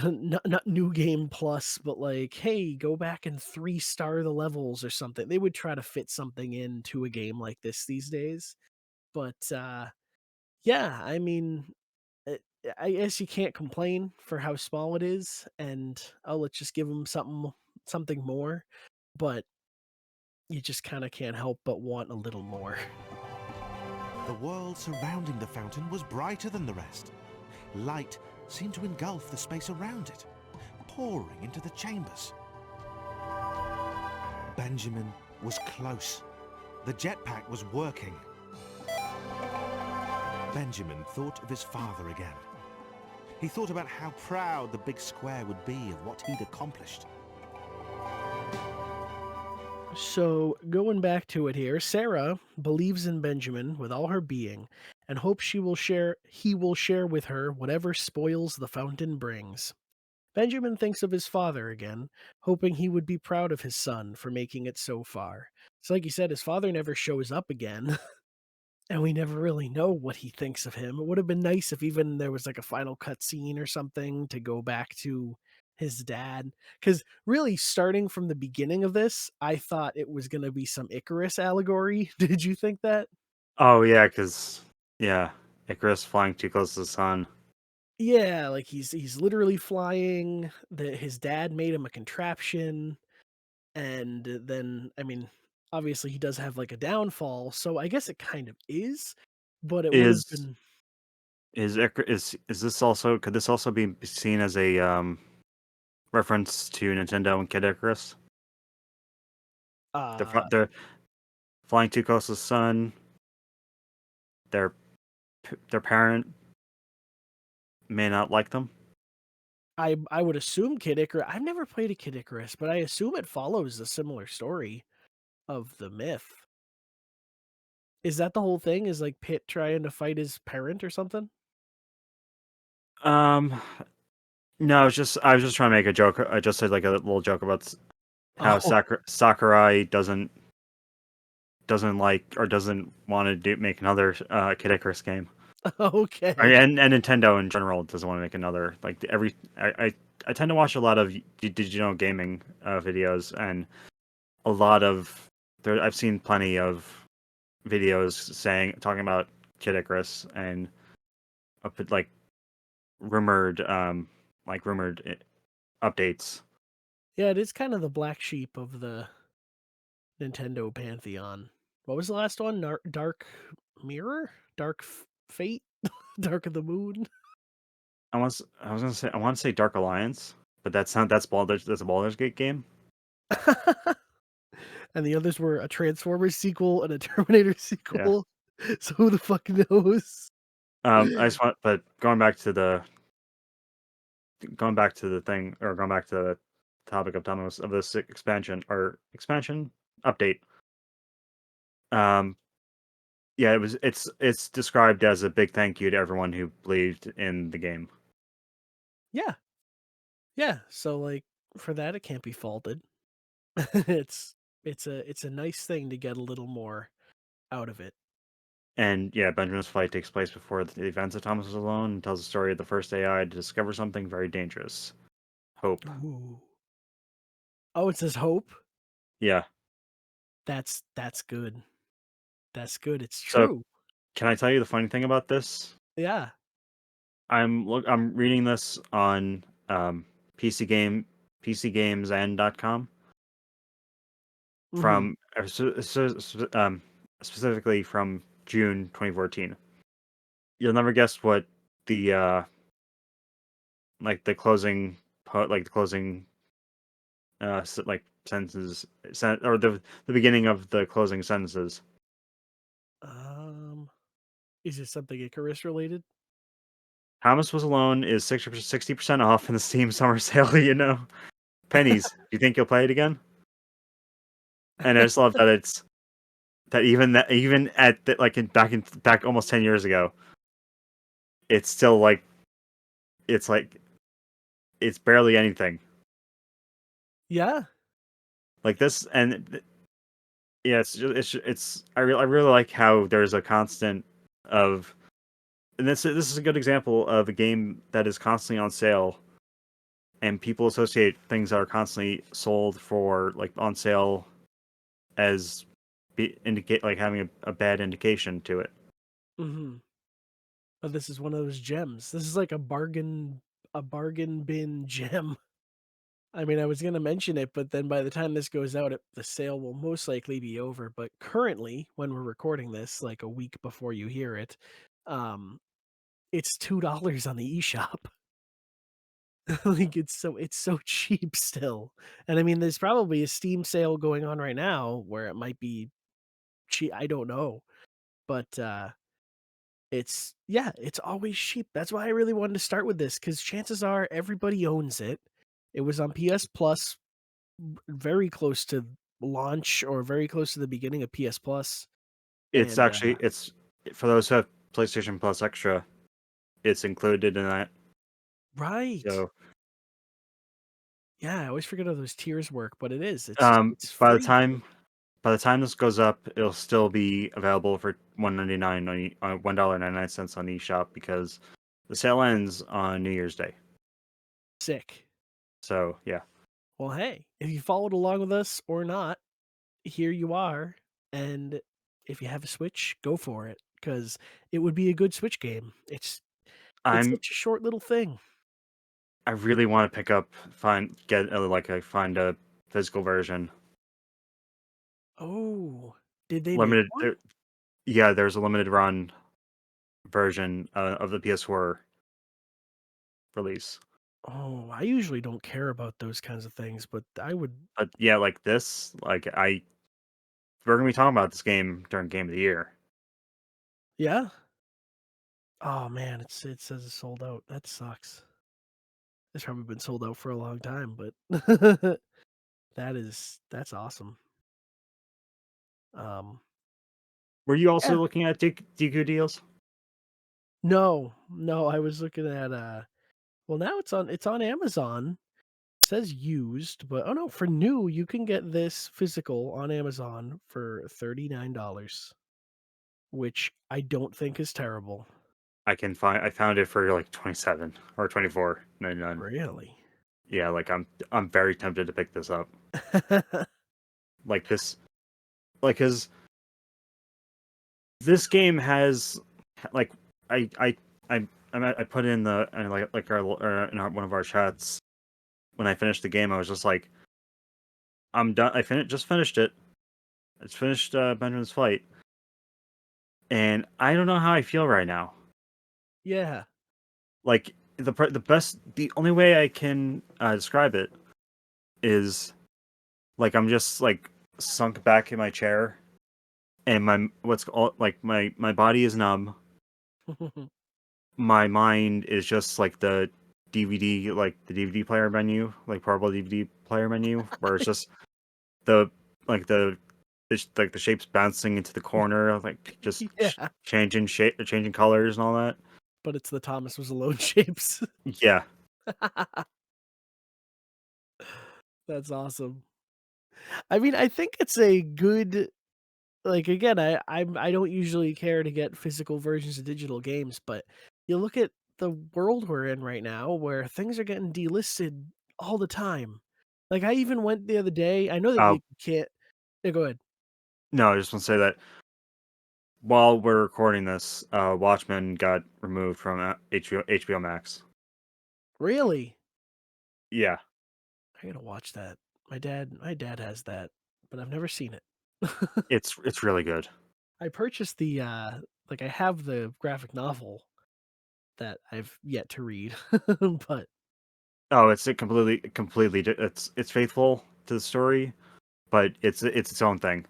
not new game plus, but like, "Hey, go back and 3-star the levels," or something. They would try to fit something into a game like this these days. But yeah, I mean, uh, I guess you can't complain for how small it is, and oh, let's just give them something more. But you just kind of can't help but want a little more. The world surrounding the fountain was brighter than the rest. Light seemed to engulf the space around it, pouring into the chambers. Benjamin was close. The jetpack was working. Benjamin thought of his father again. He thought about how proud the big square would be of what he'd accomplished. So, going back to it here, Sarah believes in Benjamin with all her being and hopes he will share with her whatever spoils the fountain brings. Benjamin thinks of his father again, hoping he would be proud of his son for making it so far. So like you said, his father never shows up again, and we never really know what he thinks of him. It would have been nice if even there was like a final cutscene or something to go back to his dad. Because really, starting from the beginning of this, I thought it was going to be some Icarus allegory. Did you think that? Oh yeah, because yeah, Icarus flying too close to the sun. Yeah, like he's literally flying. That his dad made him a contraption, and then I mean, obviously he does have like a downfall, so I guess it kind of is, but it would have Is been is this also could this also be seen as a reference to Nintendo and Kid Icarus? uh They're flying too close to the sun. Their their parent may not like them. I would assume Kid Icarus. I've never played a Kid Icarus, but I assume it follows a similar story of the myth. Is that the whole thing? Is like Pit trying to fight his parent or something? Um, no, it's just I was just trying to make a joke. I just said like a little joke about how Oh, Sakurai doesn't like or doesn't want to make another Kid Icarus game. okay. And Nintendo in general doesn't want to make another like every I tend to watch a lot of digital gaming videos and a lot of there I've seen plenty of videos talking about Kid Icarus and like rumored updates. Yeah, it is kind of the black sheep of the Nintendo pantheon. What was the last one? Dark Mirror? Fate? Dark of the Moon? I was gonna say I want to say Dark Alliance, but that's a Baldur's Gate game. And the others were a Transformers sequel and a Terminator Yeah. sequel. So who the fuck knows? I just want, but going back to the topic of Thomas of this expansion update. Um, yeah, it's described as a big thank you to everyone who believed in the game, Yeah, yeah. So like for that, it can't be faulted. it's it's a nice thing to get a little more out of it. and yeah, Benjamin's fight takes place before the events of Thomas was alone and tells the story of the first AI to discover something very dangerous. Hope. Ooh. Oh, it says hope. Yeah. That's good. That's good. It's So true. Can I tell you the funny thing about this? Yeah. I'm reading this on PCGamesN.com Mhm. from specifically from June 2014. You'll never guess what the like the closing like the closing like sentences or the beginning of the closing sentences. Um, is it something Icarus related? Thomas Was Alone is 60% off in the Steam summer sale. Pennies. Do you think you'll play it again? And I just love that it's that even at the, like in back almost 10 years ago, it's still it's like it's barely anything Yeah. like this. And yeah, I really like how there's a constant of, and this is a good example of a game that is constantly on sale, and people associate things that are constantly sold for like on sale as indicate like having a bad indication to it. Mhm. But this is one of those gems. This is like a bargain bin gem. I mean, I was gonna mention it, but then by the time this goes out, the sale will most likely be over. But currently, when we're recording this, like a week before you hear it, um, it's $2 on the eShop. Like it's so cheap still. And I mean, there's probably a Steam sale going on right now where it might be cheap. I don't know, but it's always cheap. That's why I really wanted to start with this because chances are everybody owns it. It was on PS Plus very close to launch or very close to the beginning of PS Plus. It's And actually it's for those who have PlayStation Plus Extra. It's included in that. right. So Yeah, I always forget how those tiers work, but it is. It's by the free. time this goes up, it'll still be available for $1.99 on $1.99 on eShop because the sale ends on New Year's Day. Sick. So yeah, Well, hey, if you followed along with us or not, here you are. And if you have a Switch, go for it because it would be a good Switch game. It's I'm such a short little thing. I really want to pick up find a physical version. Oh, did they make Limited one? yeah, there's a limited run version of the PS4 release. Oh, I usually don't care about those kinds of things, but I would. But yeah, like this, we're gonna be talking about this game during Game of the Year. Yeah. Oh man, it says it's sold out. That sucks. It's probably been sold out for a long time, but that's awesome. Um, Were you also yeah. looking at DQ deals? No, no, I was looking at well now it's on Amazon. It says used, but oh no, for new you can get this physical on Amazon for $39, which I don't think is terrible. I found it for like 27 or 24.99. Really? Yeah, I'm very tempted to pick this up. Like this like cuz this game has like I I put in the in one of our chats when I finished the game. I was just like, I'm done. Just finished it. It's finished Benjamin's Flight, and I don't know how I feel right now. Yeah. Like the only way I can describe it is like I'm just like sunk back in my chair, and my body is numb. My mind is just like the DVD player menu, like portable DVD player menu, where it's just the like the shapes bouncing into the corner, like just Yeah. changing shape, changing colors and all that. But it's the Thomas Was Alone shapes. Yeah, That's awesome. I mean, I think it's a good like again, I don't usually care to get physical versions of digital games, but you look at the world we're in right now where things are getting delisted all the time. Like I even went the other day. I know that uh, you can't. Yeah, go ahead. no, I just want to say that while we're recording this, Watchmen got removed from HBO Max. Really? Yeah, I gotta watch that. My dad has that, but I've never seen it. it's really good. I purchased the I have the graphic novel that I've yet to read, but Oh, it's a completely. It's faithful to the story, but it's its own thing.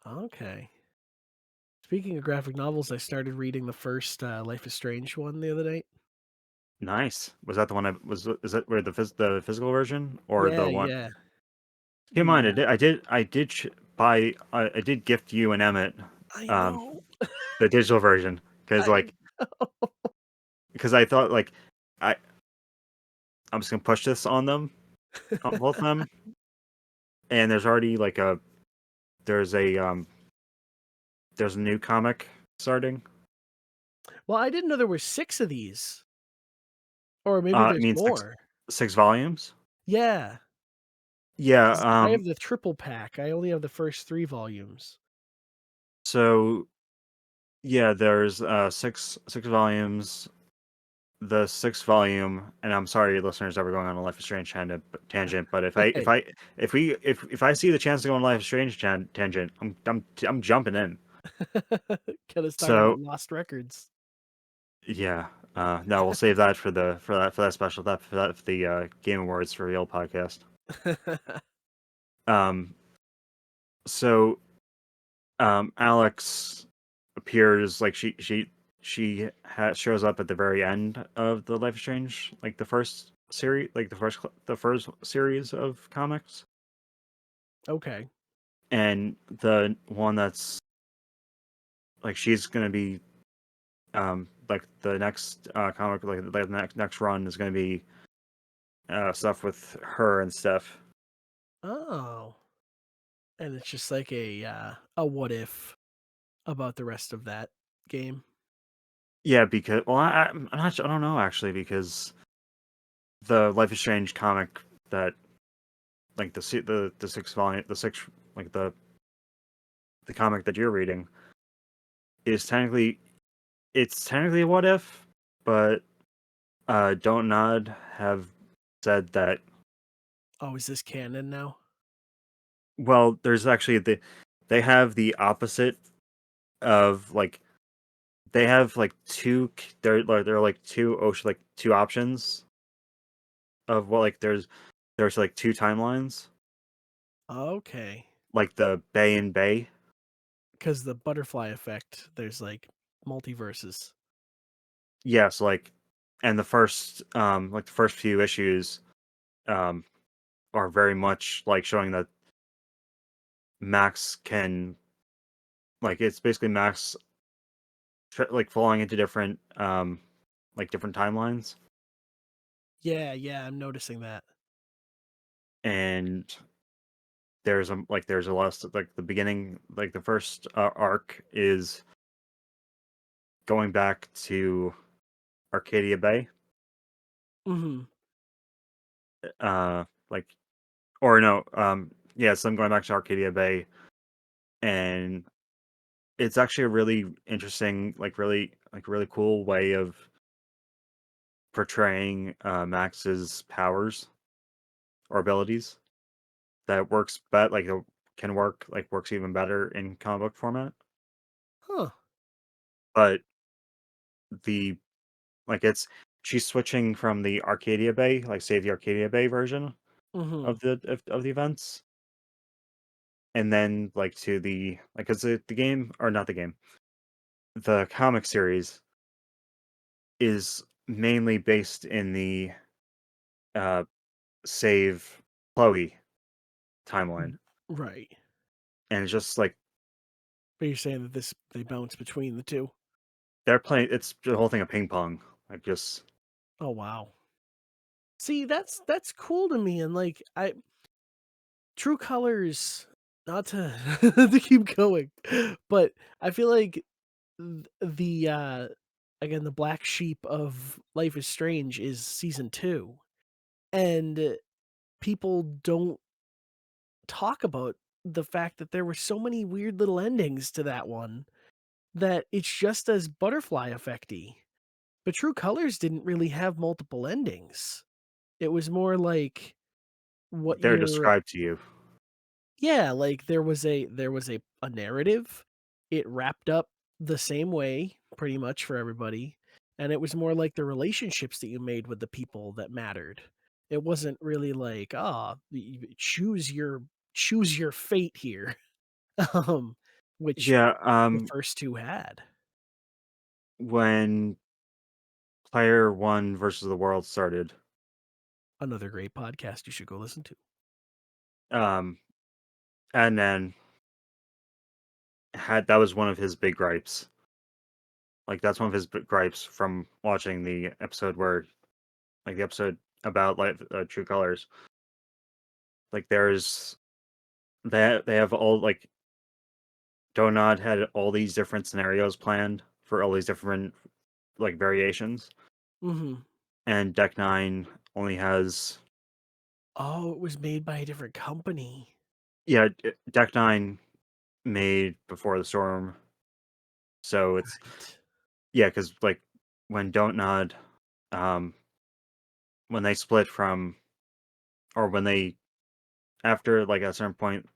okay. Speaking of graphic novels, I started reading the first Life is Strange one the other night. Nice. Was that the one I was? Is that where the physical version or Yeah, the one? yeah. Keep in The mind, buy. I did gift you and Emmett, I um, know. the digital version I know. because I thought like I I'm just gonna push this on them, on both of them, and there's already like there's a um there's a new comic starting. Well, I didn't know there were 6 of these, or maybe I there's mean more. 6 volumes. Yeah, Yeah. 'cause I have the triple pack. I only have the first 3 volumes. So yeah, there's six volumes. The sixth volume, and I'm sorry, listeners, that we're going on a Life is Strange tangent. But Hey, if I see the chance to go on a Life is Strange tangent, I'm jumping in. can us talk about So lost records. yeah, no, we'll save that for that special for the Game Awards for Real podcast. Um, so Alex appears like shows up at the very end of the Life is Strange, like the first series, like the first series of comics, Okay. and the one that's like she's gonna be like the next comic, like the next run is gonna be stuff with her and stuff. Oh, and it's just like a what if about the rest of that game. Yeah, because well, I'm not I don't know actually, because the Life is Strange comic that like the six volume the six like the comic that you're reading is technically a what if, but Don't Nod have said that. Oh, is this canon now? Well, there's actually they have the opposite of like they have like they're like two options of what like there's like two timelines, Okay. like the Bay and Bay. Because the butterfly effect, there's like multiverses. Yes, like, and the first few issues um are very much like showing that Max can like it's basically Max like falling into different like different timelines, Yeah, yeah, I'm noticing that. and there's a lot of like the beginning, like the first arc is going back to Arcadia Bay, Hmm. like or no yeah, so I'm going back to Arcadia Bay, and it's actually a really interesting, like really cool way of portraying Max's powers or abilities that works but like can work like works even better in comic book format. Huh. But the like it's she's switching from the Arcadia Bay, like save the Arcadia Bay version Hmm. of the events, and then like to the like because the game or not the game, the comic series is mainly based in the uh save Chloe timeline, Right. and it's just like But you're saying that they bounce between the two? they're playing. It's the whole thing of ping pong. Like just Oh wow. See, that's cool to me, and like I True Colors, not to to keep going, but I feel like the again the black sheep of Life is Strange is season 2, and people don't talk about the fact that there were so many weird little endings to that one, that it's just as butterfly effecty. But True Colors didn't really have multiple endings. It was more like what They're you're described to you. yeah, like there was a narrative. It wrapped up the same way pretty much for everybody, and it was more like the relationships that you made with the people that mattered. It wasn't really like, choose your fate here. um which Yeah, the first two had. when Player One versus the World started, Another great podcast you should go listen to. um, and then that was one of his big gripes. Like that's one of his big gripes from watching the episode the episode about True Colors. Like there's they have all like Donod had all these different scenarios planned for all these different like variations, Mhm. and Deck Nine only has Oh, it was made by a different company. Deck Nine made Before the Storm, so it's Right. because like when Don't Nod, um, when they split from or when they after like at a certain point,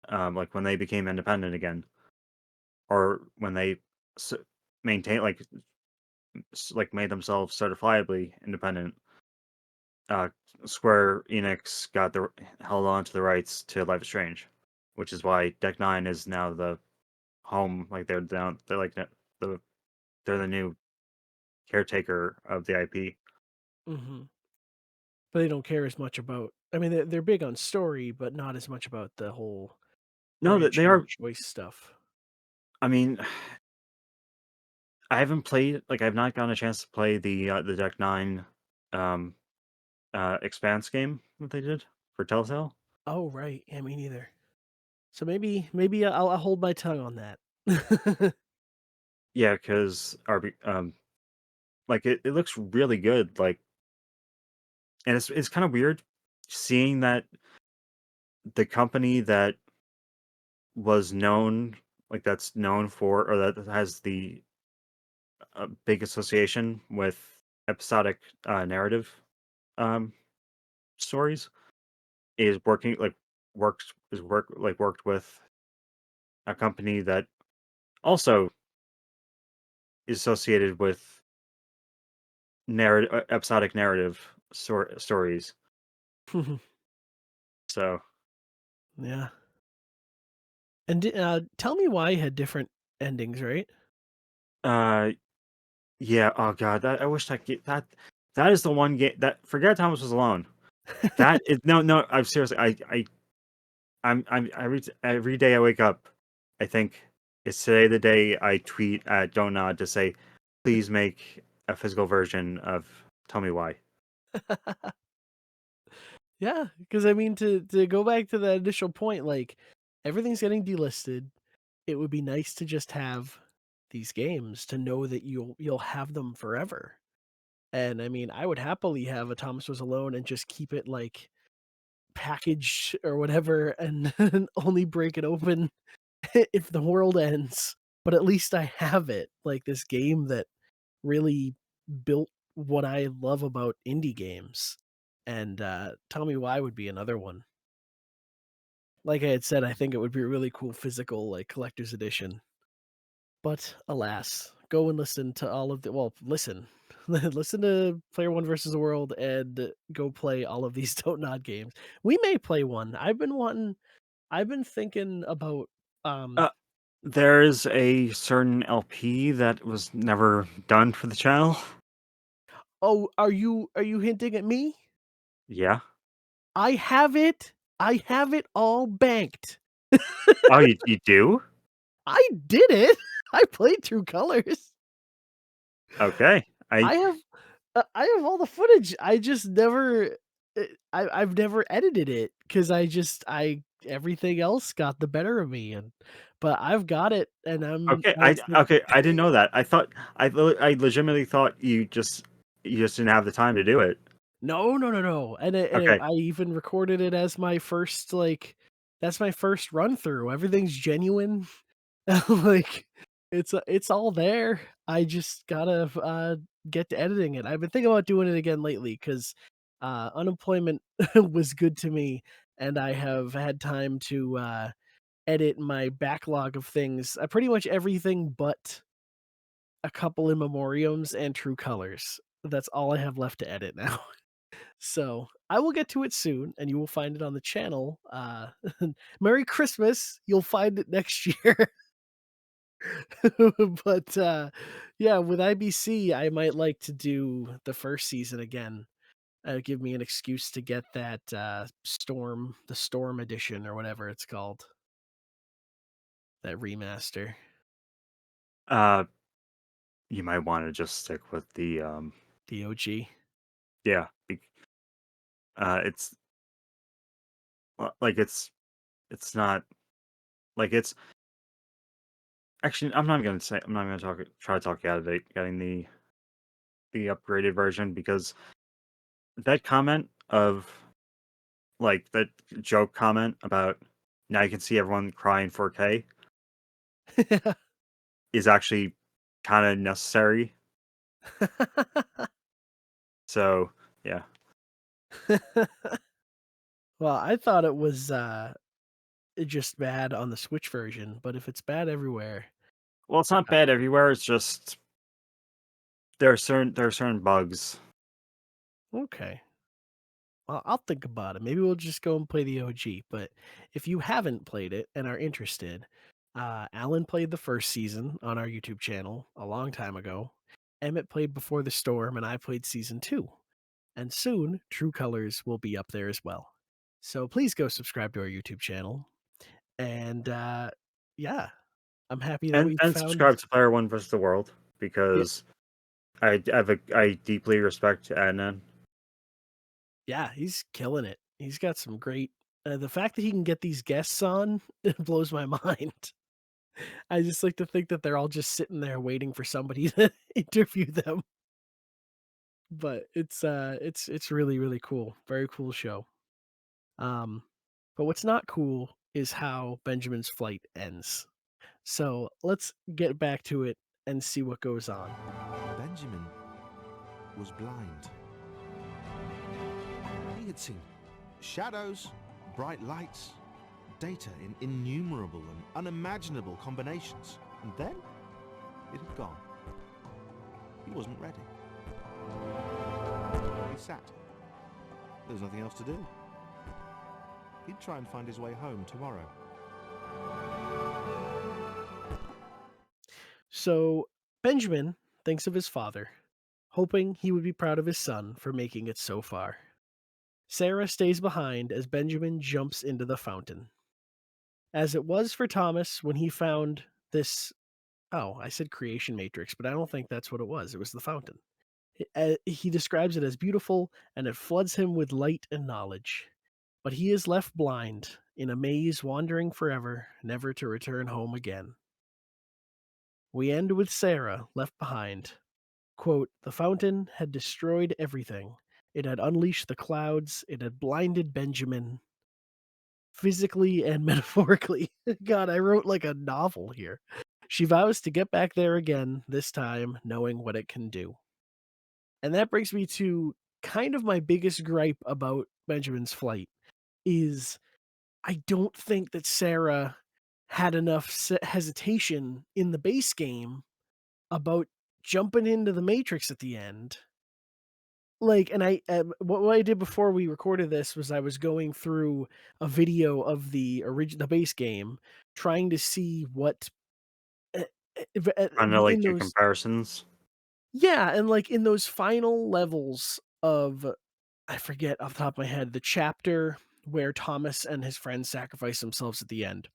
like when they became independent again, or when they s- maintain like made themselves certifiably independent. uh, Square Enix held on to the rights to Life is Strange, which is why Deck Nine is now the home. Like they're down, they're like the they're the new caretaker of the IP. Mhm. But they don't care as much about, I mean, they're big on story, but not as much about the whole No, that they franchise are. choice stuff. I mean, I haven't played like I've not gotten a chance to play the Deck Nine um Expanse game that they did for Telltale. Oh, right. Yeah, me neither. So maybe I'll hold my tongue on that. Yeah, because like it looks really good. Like, and it's kind of weird seeing that the company that was known that's known for or that has the big association with episodic narrative um stories is working like works is work like worked with a company that also is associated with episodic narrative stories. So Yeah. And tell me why it had different endings, right? uh yeah, oh god, that I wish that is the one game that Forget Thomas Was Alone. That is no, I'm seriously, I'm every day I wake up, I think it's today the day I tweet at Don't Nod to say, please make a physical version of Tell Me Why. Yeah, because I mean, to go back to that initial point, like everything's getting delisted. It would be nice to just have these games to know that you'll have them forever. And I mean, I would happily have a Thomas Was Alone and just keep it like packaged or whatever, and only break it open if the world ends. But at least I have it, like this game that really built what I love about indie games. And Tell Me Why would be another one. Like I had said, I think it would be a really cool physical, like collector's edition. But alas, go and listen to all of the listen. Listen to Player One versus the World and go play all of these Don't Nod games. We may play one. I've been thinking about um Uh, there's a certain LP that was never done for the channel. oh, are you hinting at me? Yeah. I have it. I have it all banked. Oh, you do? I did it. I played True Colors. Okay. I have I have all the footage. I just never I've never edited it because I everything else got the better of me, and but I've got it, and Okay. that's the I didn't know that. I legitimately thought you just didn't have the time to do it. no, no, no, no, Okay. I even recorded it as my first that's my first run through. Everything's genuine. Like It's all there. I just gotta get to editing it. I've been thinking about doing it again lately because unemployment was good to me, and I have had time to edit my backlog of things. Pretty much everything but a couple in memoriams and True Colors. That's all I have left to edit now. So I will get to it soon, and you will find it on the channel. Merry Christmas! You'll find it next year. But yeah, with IBC, I might like to do the first season again. Give me an excuse to get that the Storm edition or whatever it's called, that remaster. Uh, you might want to just stick with the The OG. yeah. It's like it's not like it's actually. I'm not gonna try to talk you out of it getting the upgraded version because that comment of like that joke comment about now you can see everyone crying 4K is actually kind of necessary. So yeah. Well, I thought it was just bad on the Switch version, but if it's bad everywhere, Well, it's not bad everywhere. It's just there are certain bugs. okay. Well, I'll think about it. Maybe we'll just go and play the OG. But if you haven't played it and are interested, Alan played the first season on our YouTube channel a long time ago. Emmett played Before the Storm, and I played season 2. And soon, True Colors will be up there as well. So please go subscribe to our YouTube channel. And yeah, I'm happy that we And found subscribe to Player One versus the World it. because I deeply respect Adnan. Yeah, he's killing it. He's got some great. The fact that he can get these guests on it blows my mind. I just like to think that they're all just sitting there waiting for somebody to interview them. But it's really really cool. Very cool show. Um but what's not cool is how Benjamin's flight ends. So, let's get back to it and see what goes on. Benjamin was blind. He had seen shadows, bright lights, data in innumerable and unimaginable combinations. And then it had gone. He wasn't ready. He sat. There was nothing else to do. He'd try and find his way home tomorrow. So, Benjamin thinks of his father, hoping he would be proud of his son for making it so far. Sarah stays behind as Benjamin jumps into the fountain. As it was for Thomas when he found this. Oh, I said creation matrix, but I don't think that's what it was. It was the fountain. He describes it as beautiful, and it floods him with light and knowledge. But he is left blind, in a maze wandering forever, never to return home again. We end with Sarah left behind. Quote, the fountain had destroyed everything. It had unleashed the clouds. It had blinded Benjamin, physically and metaphorically. God, I wrote like a novel here. She vows to get back there again, this time knowing what it can do. And that brings me to kind of my biggest gripe about Benjamin's flight is I don't think that Sarah had enough hesitation in the base game about jumping into the Matrix at the end. Like, and what I did before we recorded this was I was going through a video of the base game, trying to see what uh, Trying to like in do those. comparisons. Yeah, and like in those final levels of, I forget off the top of my head, the chapter where Thomas and his friends sacrifice themselves at the end.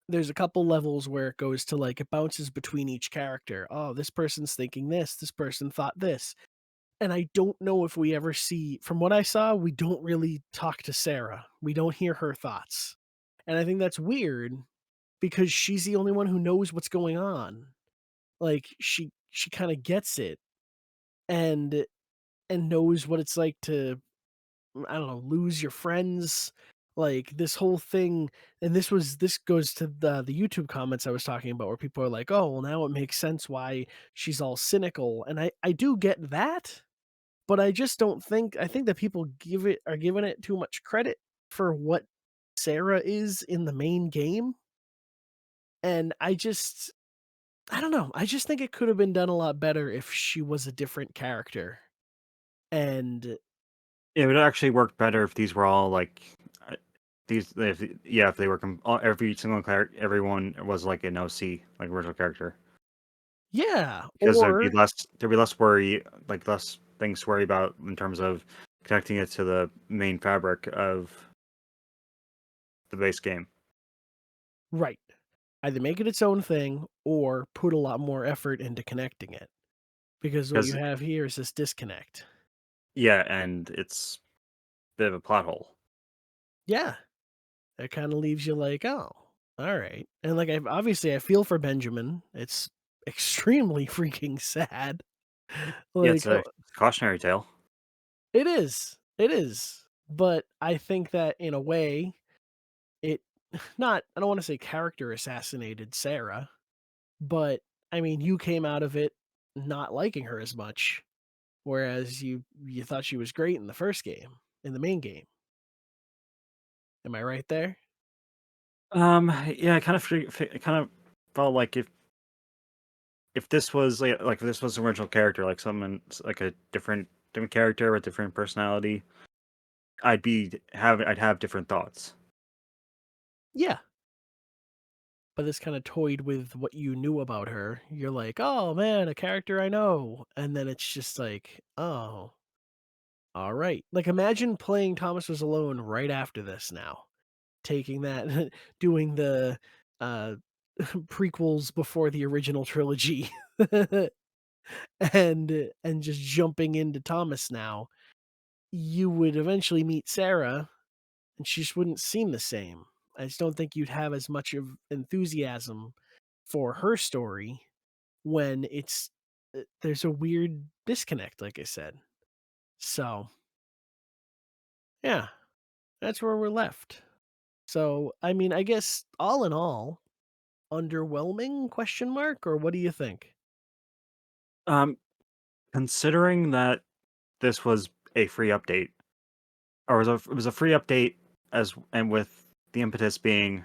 There's a couple levels where it goes to like it bounces between each character. Oh, this person's thinking this person thought this. And I don't know if we ever see, from what I saw, we don't really talk to Sarah. We don't hear her thoughts. And I think that's weird because she's the only one who knows what's going on. Like she kind of gets it and knows what it's like to, I don't know, lose your friends, Like, this whole thing, and this goes to the YouTube comments I was talking about, where people are like, "Oh, well, now it makes sense why she's all cynical," and I do get that, but I just don't think I think that people are giving it too much credit for what Sarah is in the main game, and I don't know, I just think it could have been done a lot better if she was a different character, and It would actually work better if these were all like uh, if they were every single character, everyone was like an OC, like original character, yeah, because or there'd be less worry, like less things to worry about in terms of connecting it to the main fabric of the base game. right. Either make it its own thing or put a lot more effort into connecting it. Because what you Because have here is this disconnect. yeah, and it's a bit of a plot hole. Yeah. It kind of leaves you like, oh, all right. And like, I feel for Benjamin. It's extremely freaking sad. Yeah, Like, it's a cautionary tale. it is. It is. But I think that in a way, it I don't want to say character assassinated Sarah, but I mean, you came out of it not liking her as much. Whereas you thought she was great in the first game, in the main game. Am I right there? Yeah, I kind of it kind of felt like if this was like if this was an original character, like someone like a different character with different personality, I'd have different thoughts. Yeah, but this kinda toyed with what you knew about her. You're like, "Oh, man, a character I know," and then it's just like, "Oh, alright." Like, imagine playing Thomas Was Alone right after this now, taking that doing the, uh, prequels before the original trilogy, and just jumping into Thomas now. You would eventually meet Sarah, and she just wouldn't seem the same. I just don't think you'd have as much of enthusiasm for her story when there's a weird disconnect, like I said. So, yeah, that's where we're left. So, I mean, I guess all in all, underwhelming question mark, or what do you think? Um, Considering that this was a free update, or it was a free update and with the impetus being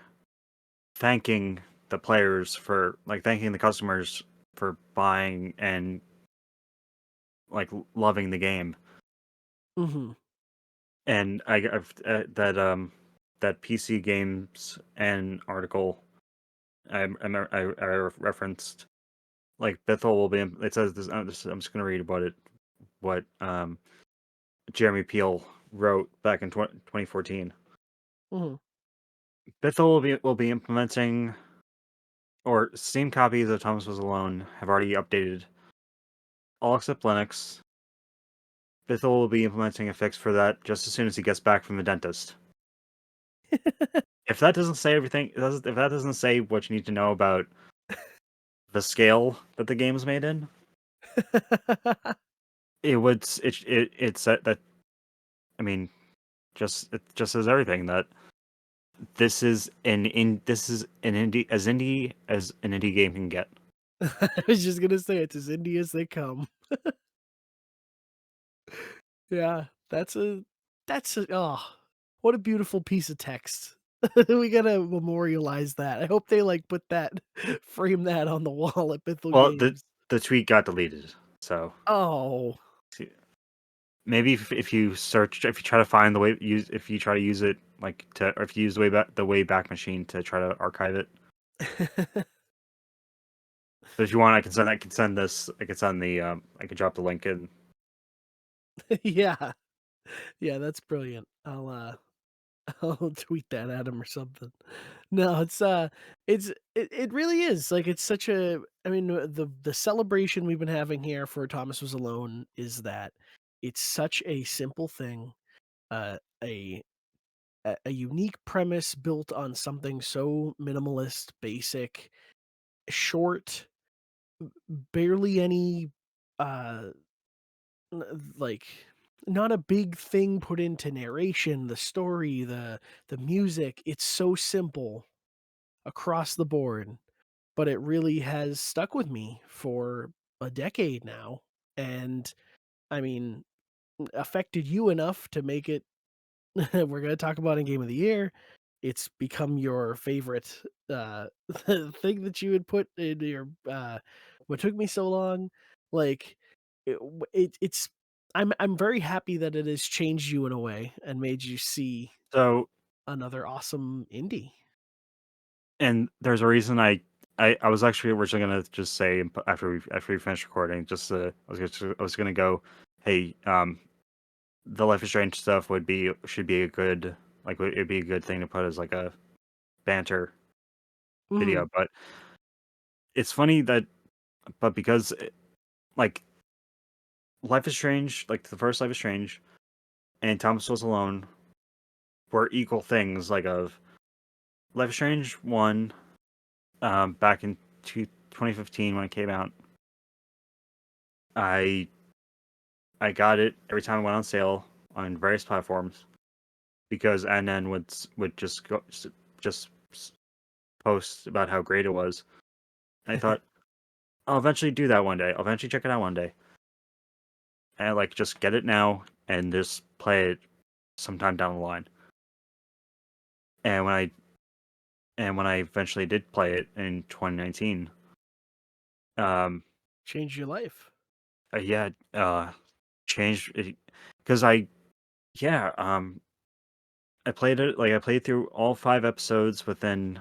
thanking the players for like thanking the customers for buying and like loving the game. Mhm. And that PC games and article I referenced, like Bithell will be. It says this. I'm just gonna read about it. What Jeremy Peel wrote back in 2014. Mhm. Bithell will be implementing, or Steam copies of Thomas Was Alone have already updated all except Linux. Bithell will be implementing a fix for that just as soon as he gets back from the dentist. If that doesn't say everything, if that doesn't say what you need to know about the scale that the game is made in, it would it said that. I mean, it just says everything that this is an indie as an indie game can get. I was just gonna say it's as indie as they come. Yeah, oh, what a beautiful piece of text. We gotta memorialize that. I hope they, like, put that frame that on the wall at Bithell Well, Games. the tweet got deleted, so Oh. maybe if you search, if you try to find the way use, if you try to use it like to, or if you use the way back machine to try to archive it. But if you want, I can send this. I can send the. I can drop the link in. Yeah. Yeah, that's brilliant. I'll tweet that at him or something. No, it really is, like, it's such a I mean, the celebration we've been having here for Thomas Was Alone is that it's such a simple thing, uh, a a unique premise built on something so minimalist, basic, short, barely any, uh, like, not a big thing put into narration, the story, the music. It's so simple across the board, but it really has stuck with me for a decade now. And I mean, affected you enough to make it we're going to talk about in game of the year. It's become your favorite thing that you would put in your what took me so long. Like it's I'm very happy that it has changed you in a way and made you see So, another awesome indie. and there's a reason I was actually originally gonna just say after we finish recording, just I was gonna go, hey, the Life is Strange stuff should be a good it'd be a good thing to put as like a banter Mhm. video, but it's funny that because like Life is Strange, like the first Life is Strange and Thomas Was Alone were equal things. Like of Life is Strange one, back in 2015 when it came out, I I got it every time it went on sale on various platforms because NN would just post about how great it was. And I thought I'll eventually do that one day. I'll eventually check it out one day, and like just get it now and just play it sometime down the line. And when I eventually did play it in 2019, um, Changed your life. yeah, changed because yeah, I played it like I played through all 5 episodes within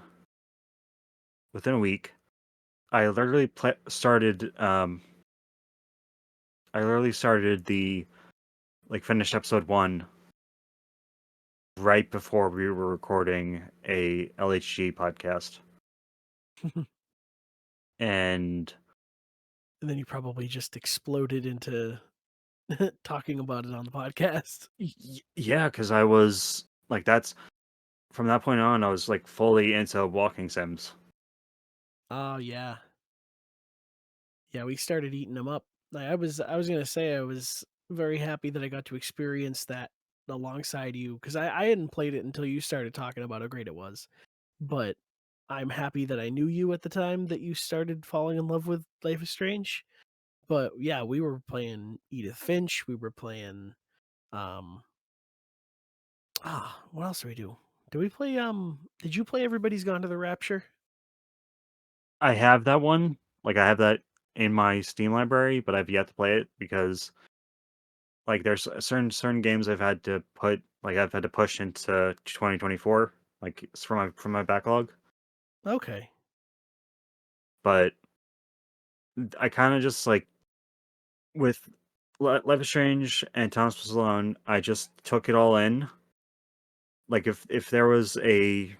a week. I literally started the finished episode 1 right before we were recording a LHG podcast. And And then you probably just exploded into talking about it on the podcast. yeah, cuz I was like that's from that point on I was like fully into walking sims. Oh yeah. Yeah, we started eating them up. I was gonna say I was very happy that I got to experience that alongside you because I hadn't played it until you started talking about how great it was. But I'm happy that I knew you at the time that you started falling in love with Life is Strange. But yeah, we were playing Edith Finch. We were playing um what else did we do? Did we play did you play Everybody's Gone to the Rapture? I have that one. Like I have that in my Steam library, but I've yet to play it because like there's certain games I've had to push into 2024 like it's from my backlog. Okay. But I kind of just like with Life is Strange and Thomas Was Alone, I just took it all in. Like if there was a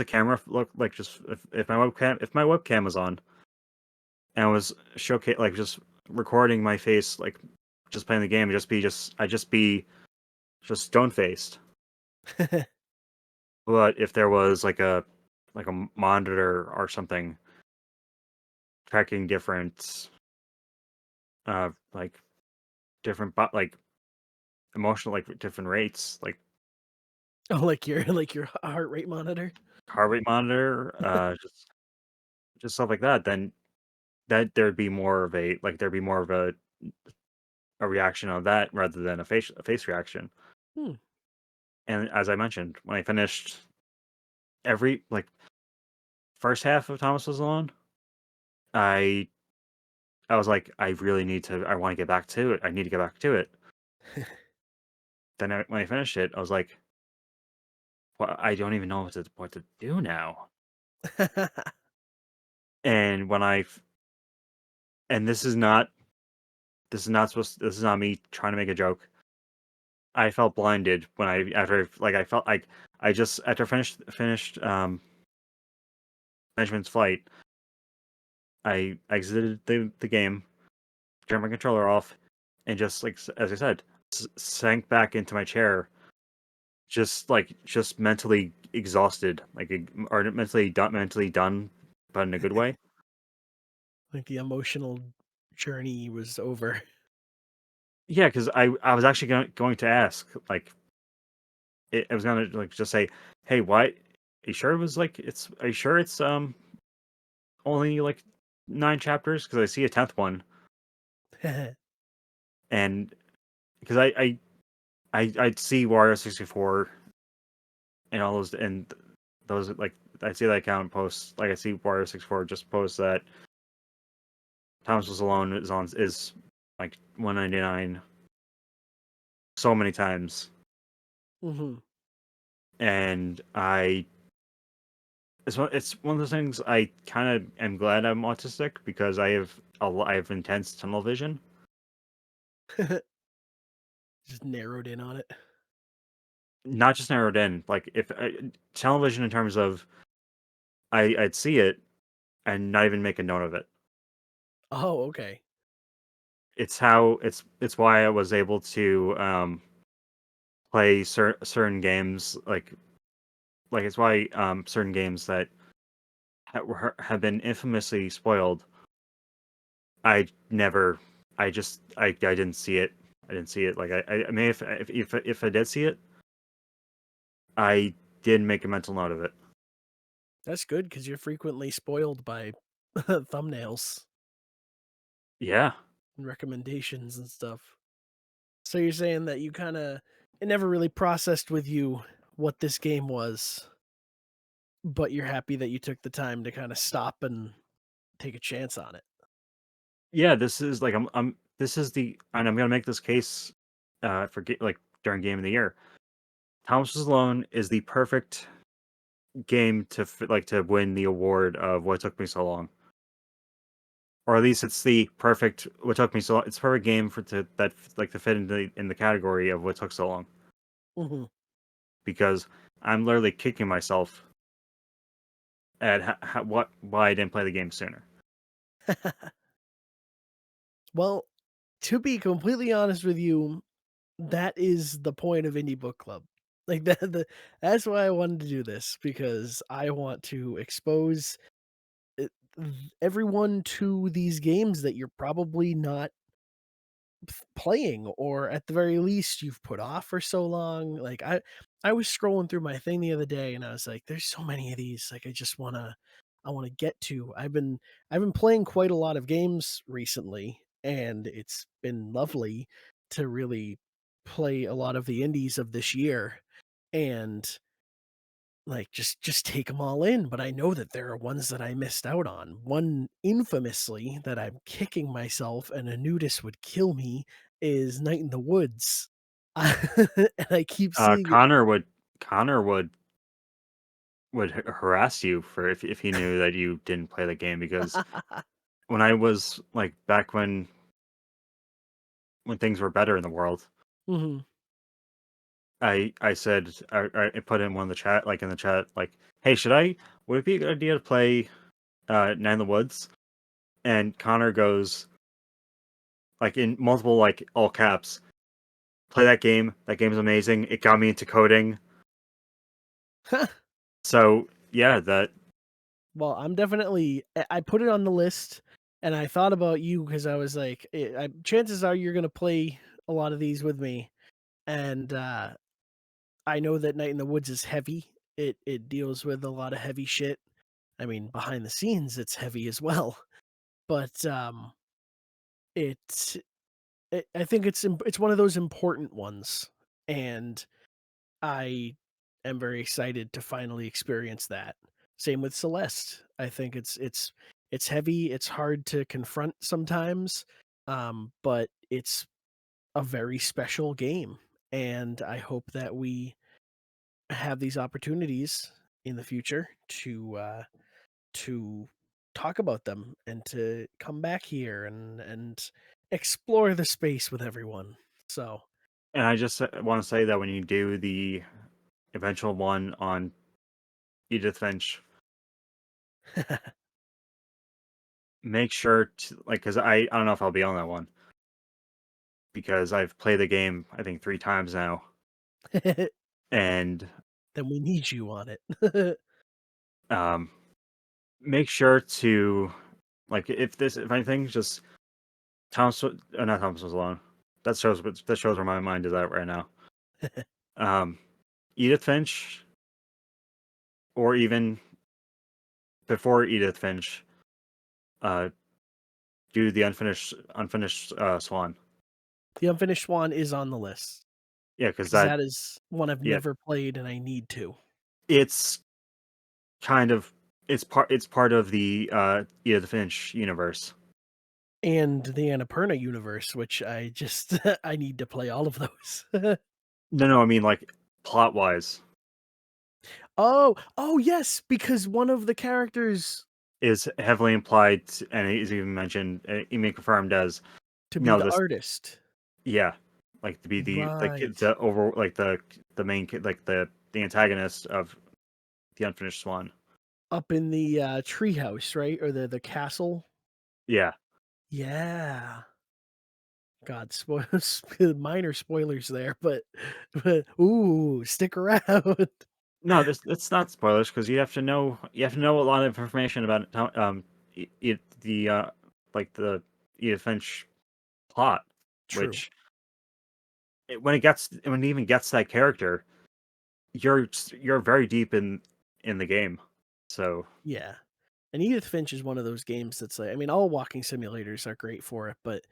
camera look like just if my webcam was on and was showcase like just recording my face like just playing the game, I'd just be just stone faced. But if there was like a monitor or something tracking like like emotional like different rates like Oh, like your heart rate monitor. heart rate monitor, just stuff like that, then there'd be more of a reaction on that rather than a face reaction. Hmm. And as I mentioned, when I finished every first half of Thomas Was Alone, I I was like, I want to get back to it. I need to get back to it. Then when I finished it, I was like, well, I don't even know what to do now. And when I f- and this is not me trying to make a joke. I felt blinded when I after like I felt like I just after finished Benjamin's flight, I exited the game, turned my controller off, and just as I said, sank back into my chair, just mentally exhausted, or mentally done, but in a good way. Like the emotional journey was over. Yeah, because I was actually going to ask, like, I was gonna like just say, hey, why? Are you sure it was like it's? Are you sure it's only like 9 chapters? Because I see a 10th one, and because I'd see Wario 64 and all those and those like I see that account posts like I see Wario 64 just post that Thomas Was Alone is like 199 so many times, Hmm. and it's one of those things I kind of am glad I'm autistic because I have intense tunnel vision. Just narrowed in on it. Not just narrowed in, like if tunnel vision in terms of I'd see it and not even make a note of it. Oh, okay. It's why I was able to play certain games like it's why certain games that have been infamously spoiled. I never, I didn't see it. I didn't see it. Like I may if I did see it, I did make a mental note of it. That's good because you're frequently spoiled by thumbnails Yeah, and recommendations and stuff. So you're saying that you kind of it never really processed with you what this game was, but you're happy that you took the time to kind of stop and take a chance on it. yeah. This is like this is the and I'm gonna make this case for like during Game of the Year. Thomas Was Alone is the perfect game to like to win the award of what took me so long, or at least it's the perfect what took me so long. It's a perfect game for to that like to fit in the category of what took so long Hmm. because I'm literally kicking myself at what why I didn't play the game sooner. Well, to be completely honest with you, that is the point of Indie Book Club. Like that's why I wanted to do this because I want to expose it- everyone to these games that you're probably not playing or at the very least you've put off for so long. Like I was scrolling through my thing the other day and I was like there's so many of these like I want to get to. I've been playing quite a lot of games recently and it's been lovely to really play a lot of the indies of this year and like just take them all in, but I know that there are ones that I missed out on. One infamously that I'm kicking myself and a nudist would kill me is Night in the Woods. And I keep seeing it. Connor would harass you for if he knew that you didn't play the game because when I was like back when things were better in the world, Mhm. I said I put in one of the chat like in the chat like, hey, would it be a good idea to play Night in the Woods? And Connor goes like in multiple like all caps, play that game. That game is amazing. It got me into coding. So yeah, that Well, I'm definitely I put it on the list and I thought about you because I was like chances are you're going to play a lot of these with me and I know that Night in the Woods is heavy. It deals with a lot of heavy shit. I mean, behind the scenes, it's heavy as well. But it's I think it's one of those important ones, and I am very excited to finally experience that. Same with Celeste. I think it's heavy. It's hard to confront sometimes, but it's a very special game, and I hope that we have these opportunities in the future to talk about them and to come back here and explore the space with everyone. So, and I just want to say that when you do the eventual one on Edith Finch, make sure to like because I don't know if I'll be on that one because I've played the game I think 3 times now, then and we need you on it. um, make sure to like if anything just not Thomas Was Alone, that shows where my mind is at right now. Edith Finch, or even before Edith Finch, uh, do the unfinished Swan. The Unfinished Swan is on the list Yeah, because because that is one I've yeah, never played and I need to. it's kind of it's part of the Edith Finch universe. And the Annapurna universe, which I just I need to play all of those. No, I mean like plot wise Oh, yes, because one of the characters is heavily implied and is even mentioned, even confirmed as to be no the this artist. yeah, like to be Right. the over like the main like the antagonist of the Unfinished Swan. Up in the, treehouse, right? Or the castle? Yeah. Yeah. God, minor spoilers there, but ooh, stick around. No, this it's not spoilers because you have to know a lot of information about the like the Edith Finch plot, True. which when it even gets to that character, you're very deep in the game. So Yeah. And Edith Finch is one of those games that's like, I mean, all walking simulators are great for it, but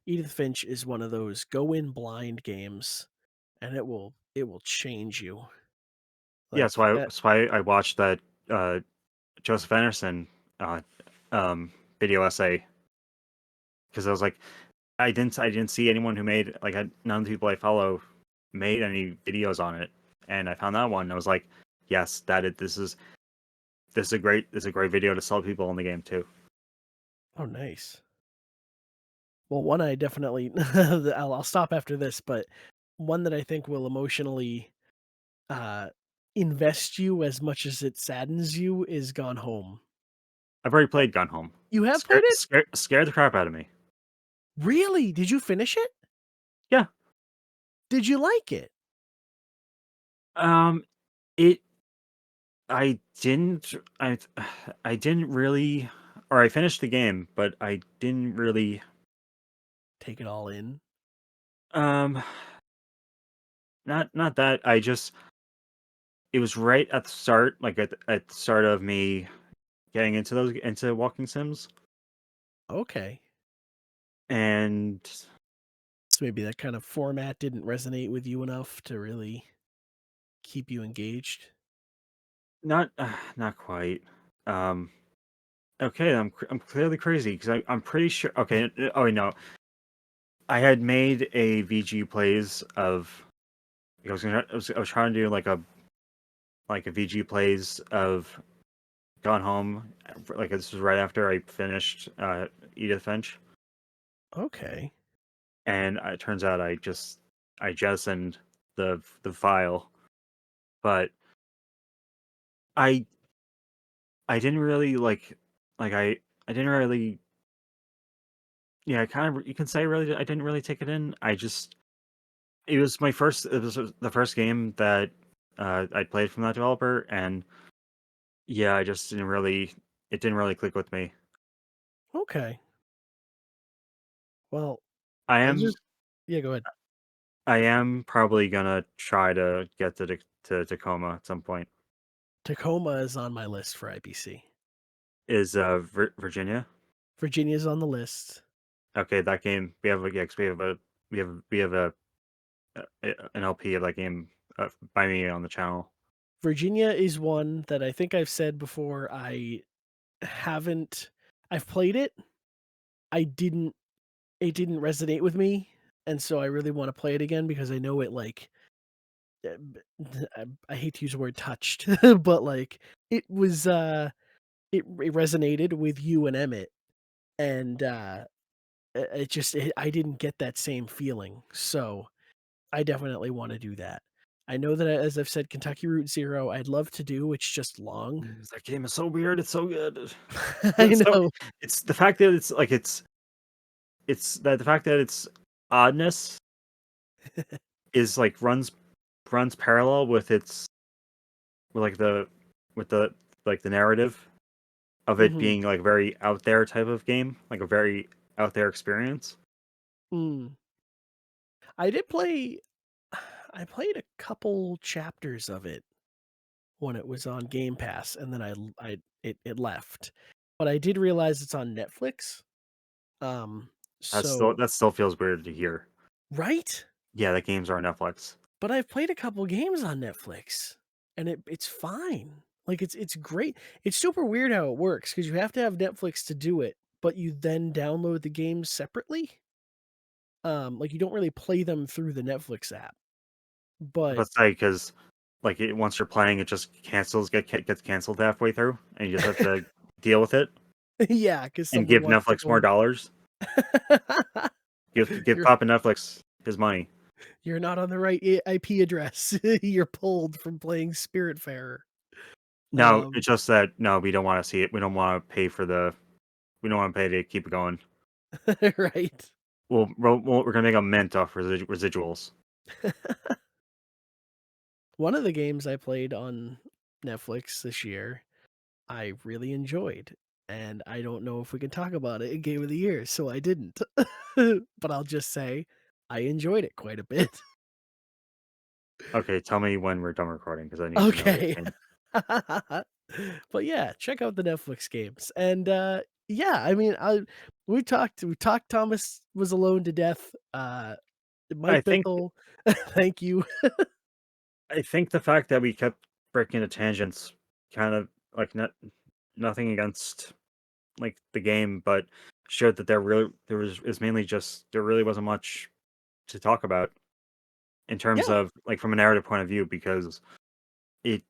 Edith Finch is one of those go in blind games and it will change you. yeah, Like that's why I watched that uh, Joseph Anderson uh, video essay because I was like I didn't see anyone who made none of the people I follow made any videos on it, and I found that one. And I was like, yes, this is a great video to sell people in the game too. oh, nice. Well, one I definitely I'll stop after this, but one that I think will emotionally uh invest you as much as it saddens you is Gone Home. I've already played Gone Home. You have played it? Scared the crap out of me. Really? Did you finish it? Yeah. Did you like it? Um. It. I didn't. I didn't really. Or I finished the game, but I didn't really. Take it all in? Um. Not that. I just. It was right at the start, at the start of me getting into walking sims, Okay. and So maybe that kind of format didn't resonate with you enough to really keep you engaged? not not quite. Um. Okay, I'm clearly crazy because I'm pretty sure. Okay. Oh wait, no, I had made a VG plays of. I was trying to do like a VG plays of Gone Home. Like this was right after I finished Edith Finch, Okay. and it turns out I jettisoned the file, but I I didn't really like I didn't really yeah, kind of you can say really I didn't really take it in. It was the first game that I played from that developer, and yeah, I just didn't really it didn't really click with me. Okay. Well, I I am just yeah, go ahead. I am probably gonna try to get to Tacoma at some point. Tacoma is on my list for IPC. Is Virginia? Virginia's on the list. Okay, that game we have a yeah, 'cause we have an LP of that game by me on the channel. Virginia is one that I think I've said before I haven't I've played it. I didn't it didn't resonate with me, and so I really wanna play it again because I know it, like, I hate to use the word touched, but, like, it was, it resonated with you and Emmett, and, it just I didn't get that same feeling, so I definitely wanna do that. I know that as I've said, Kentucky Route Zero, I'd love to do, it's just long. That game is so weird. It's so good. I It's so know. it's the fact that it's that the fact that it's oddness is runs parallel with its with like the with the narrative of it Mhm. being like very out there type of game, like a very out there experience. Mm. I did play I played a couple chapters of it when it was on Game Pass, and then it left. But I did realize it's on Netflix. Um, so That still feels weird to hear. right? Yeah, the games are on Netflix. But I've played a couple games on Netflix, and it's fine. Like, it's great. It's super weird how it works because you have to have Netflix to do it, but you then download the games separately. Like, you don't really play them through the Netflix app, but Let's say because like once you're playing, it just gets canceled halfway through, and you just have to deal with it yeah, because and someone give wants to Netflix more go. dollars. Give you're Papa Netflix his money. you're not on the right IP address. You're pulled from playing Spiritfarer. No, Um, it's just that no, we don't want to see it. We don't want to pay for the. We don't want to pay to keep it going. right. We're gonna make a mint off residuals. One of the games I played on Netflix this year, I really enjoyed, and I don't know if we can talk about it in Game of the Year, so I didn't. But I'll just say I enjoyed it quite a bit. Okay, tell me when we're done recording because I need to know what Okay. game. But yeah, check out the Netflix games. And yeah, I mean, we talked Thomas was alone to death. I Mike think Bithell, thank you. I think the fact that we kept breaking into tangents, kind of like nothing against like the game, but showed that there was is mainly just there really wasn't much to talk about in terms Yeah, of like from a narrative point of view because it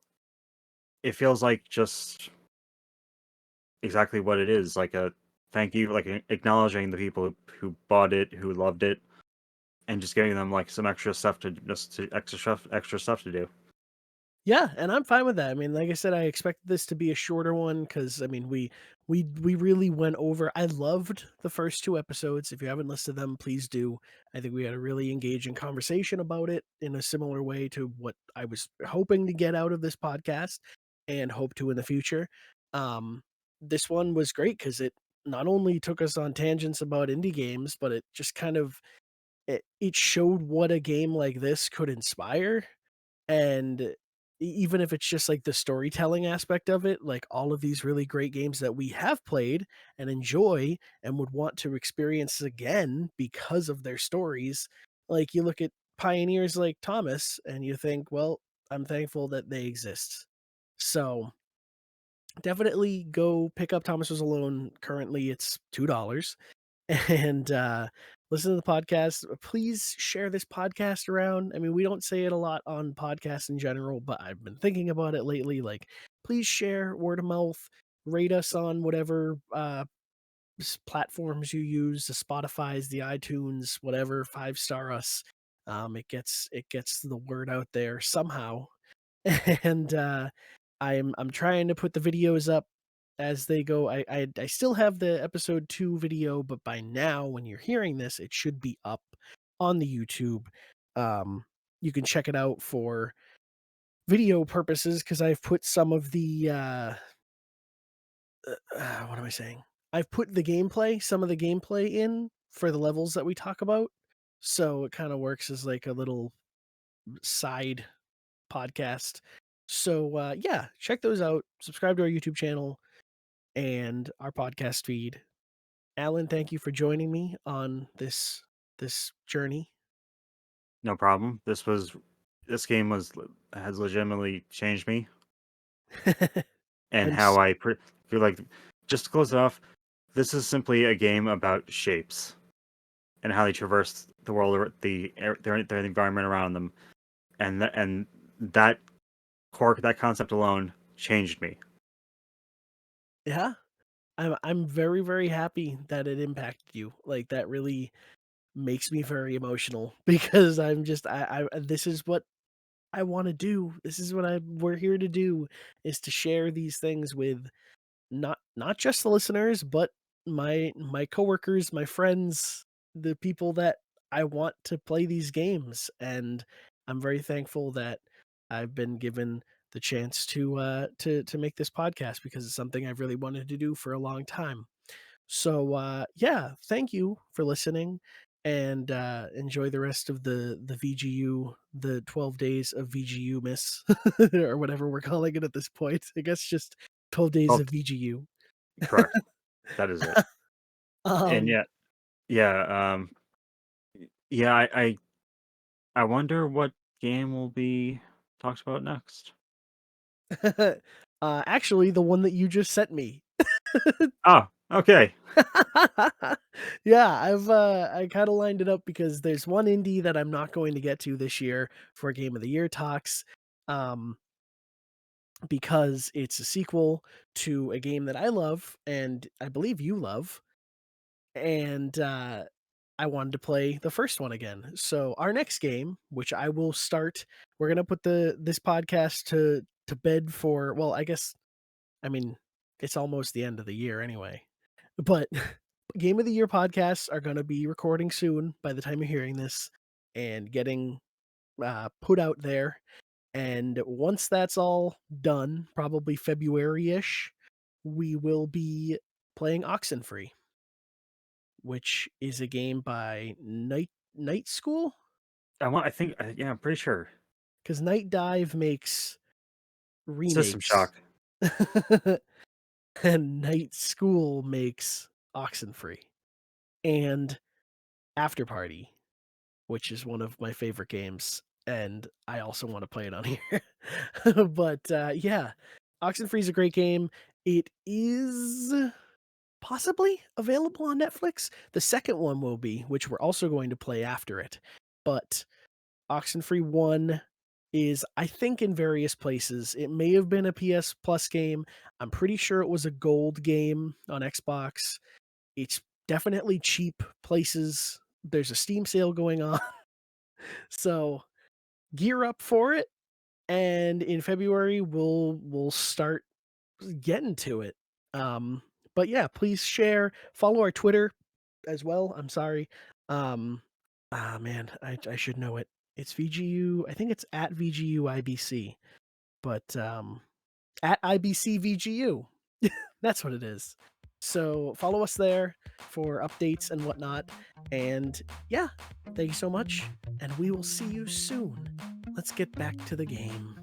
it feels like just exactly what it is, like a thank you, like acknowledging the people who bought it, who loved it, and just giving them like some extra stuff to do. yeah, and I'm fine with that. I mean, like I said, I expected this to be a shorter one because I mean, we really went over. I loved the first two episodes. If you haven't listened to them, please do. I think we had a really engaging conversation about it in a similar way to what I was hoping to get out of this podcast and hope to in the future. This one was great because it not only took us on tangents about indie games, but it just kind of it showed what a game like this could inspire. And even if it's just like the storytelling aspect of it, like all of these really great games that we have played and enjoy and would want to experience again because of their stories, like you look at pioneers like Thomas and you think, well, I'm thankful that they exist. So definitely go pick up Thomas Was Alone. Currently it's $2. And listen to the podcast. Please share this podcast around. I mean, we don't say it a lot on podcasts in general, but I've been thinking about it lately. Like, please share word of mouth, rate us on whatever platforms you use, the Spotify's, the iTunes, whatever. 5-star us. It gets the word out there somehow. And I'm trying to put the videos up as they go. I still have the episode 2 video, but by now when you're hearing this, it should be up on the YouTube. Um, you can check it out for video purposes because I've put some of the what am I saying? I've put some of the gameplay in for the levels that we talk about. So it kind of works as like a little side podcast. So yeah, check those out. Subscribe to our YouTube channel and our podcast feed. Alan, thank you for joining me on this journey. No problem. This game has legitimately changed me and I'm how s- feel like. Just to close it off, this is simply a game about shapes and how they traverse the world, or their environment around them, and that that concept alone changed me. yeah, I'm very very happy that it impacted you. Like that really makes me very emotional because I'm just I this is what I want to do. This is what we're here to do is to share these things with not just the listeners, but my coworkers, my friends, the people that I want to play these games. And I'm very thankful that I've been given the chance to make this podcast because it's something I've really wanted to do for a long time. So yeah, thank you for listening. and enjoy the rest of the VGU, the 12 days of VGU miss, or whatever we're calling it at this point. I guess just 12 days Well, of VGU. correct. That is it. And um, yeah, yeah. I wonder what game will be talked about next. Actually, the one that you just sent me. Ah, okay. Yeah, I kind of lined it up because there's one indie that I'm not going to get to this year for Game of the Year talks, um, because it's a sequel to a game that I love and I believe you love, and I wanted to play the first one again. So our next game, which I will start, we're gonna put this podcast to bed for. Well, I mean it's almost the end of the year anyway, but Game of the Year podcasts are going to be recording soon by the time you're hearing this and getting put out there. And once that's all done, probably February ish, we will be playing Oxenfree, which is a game by Night School, I think. Yeah, I'm pretty sure. because Night Dive makes System remakes, Shock. and Night School makes Oxenfree and After Party, which is one of my favorite games, and I also want to play it on here. But yeah, Oxenfree is a great game. It is possibly available on Netflix. The second one will be, which we're also going to play after it. But Oxenfree 1 is, I think, in various places. It may have been a PS Plus game. I'm pretty sure it was a gold game on Xbox. It's definitely cheap places. There's a Steam sale going on. So gear up for it, and in February we'll start getting to it. Um, but yeah, please share, follow our Twitter as well. I'm sorry. Um, man, I should know it. It's VGU. I think it's at VGU IBC, but at IBC VGU. That's what it is. So follow us there for updates and whatnot. And yeah, thank you so much. And we will see you soon. Let's get back to the game.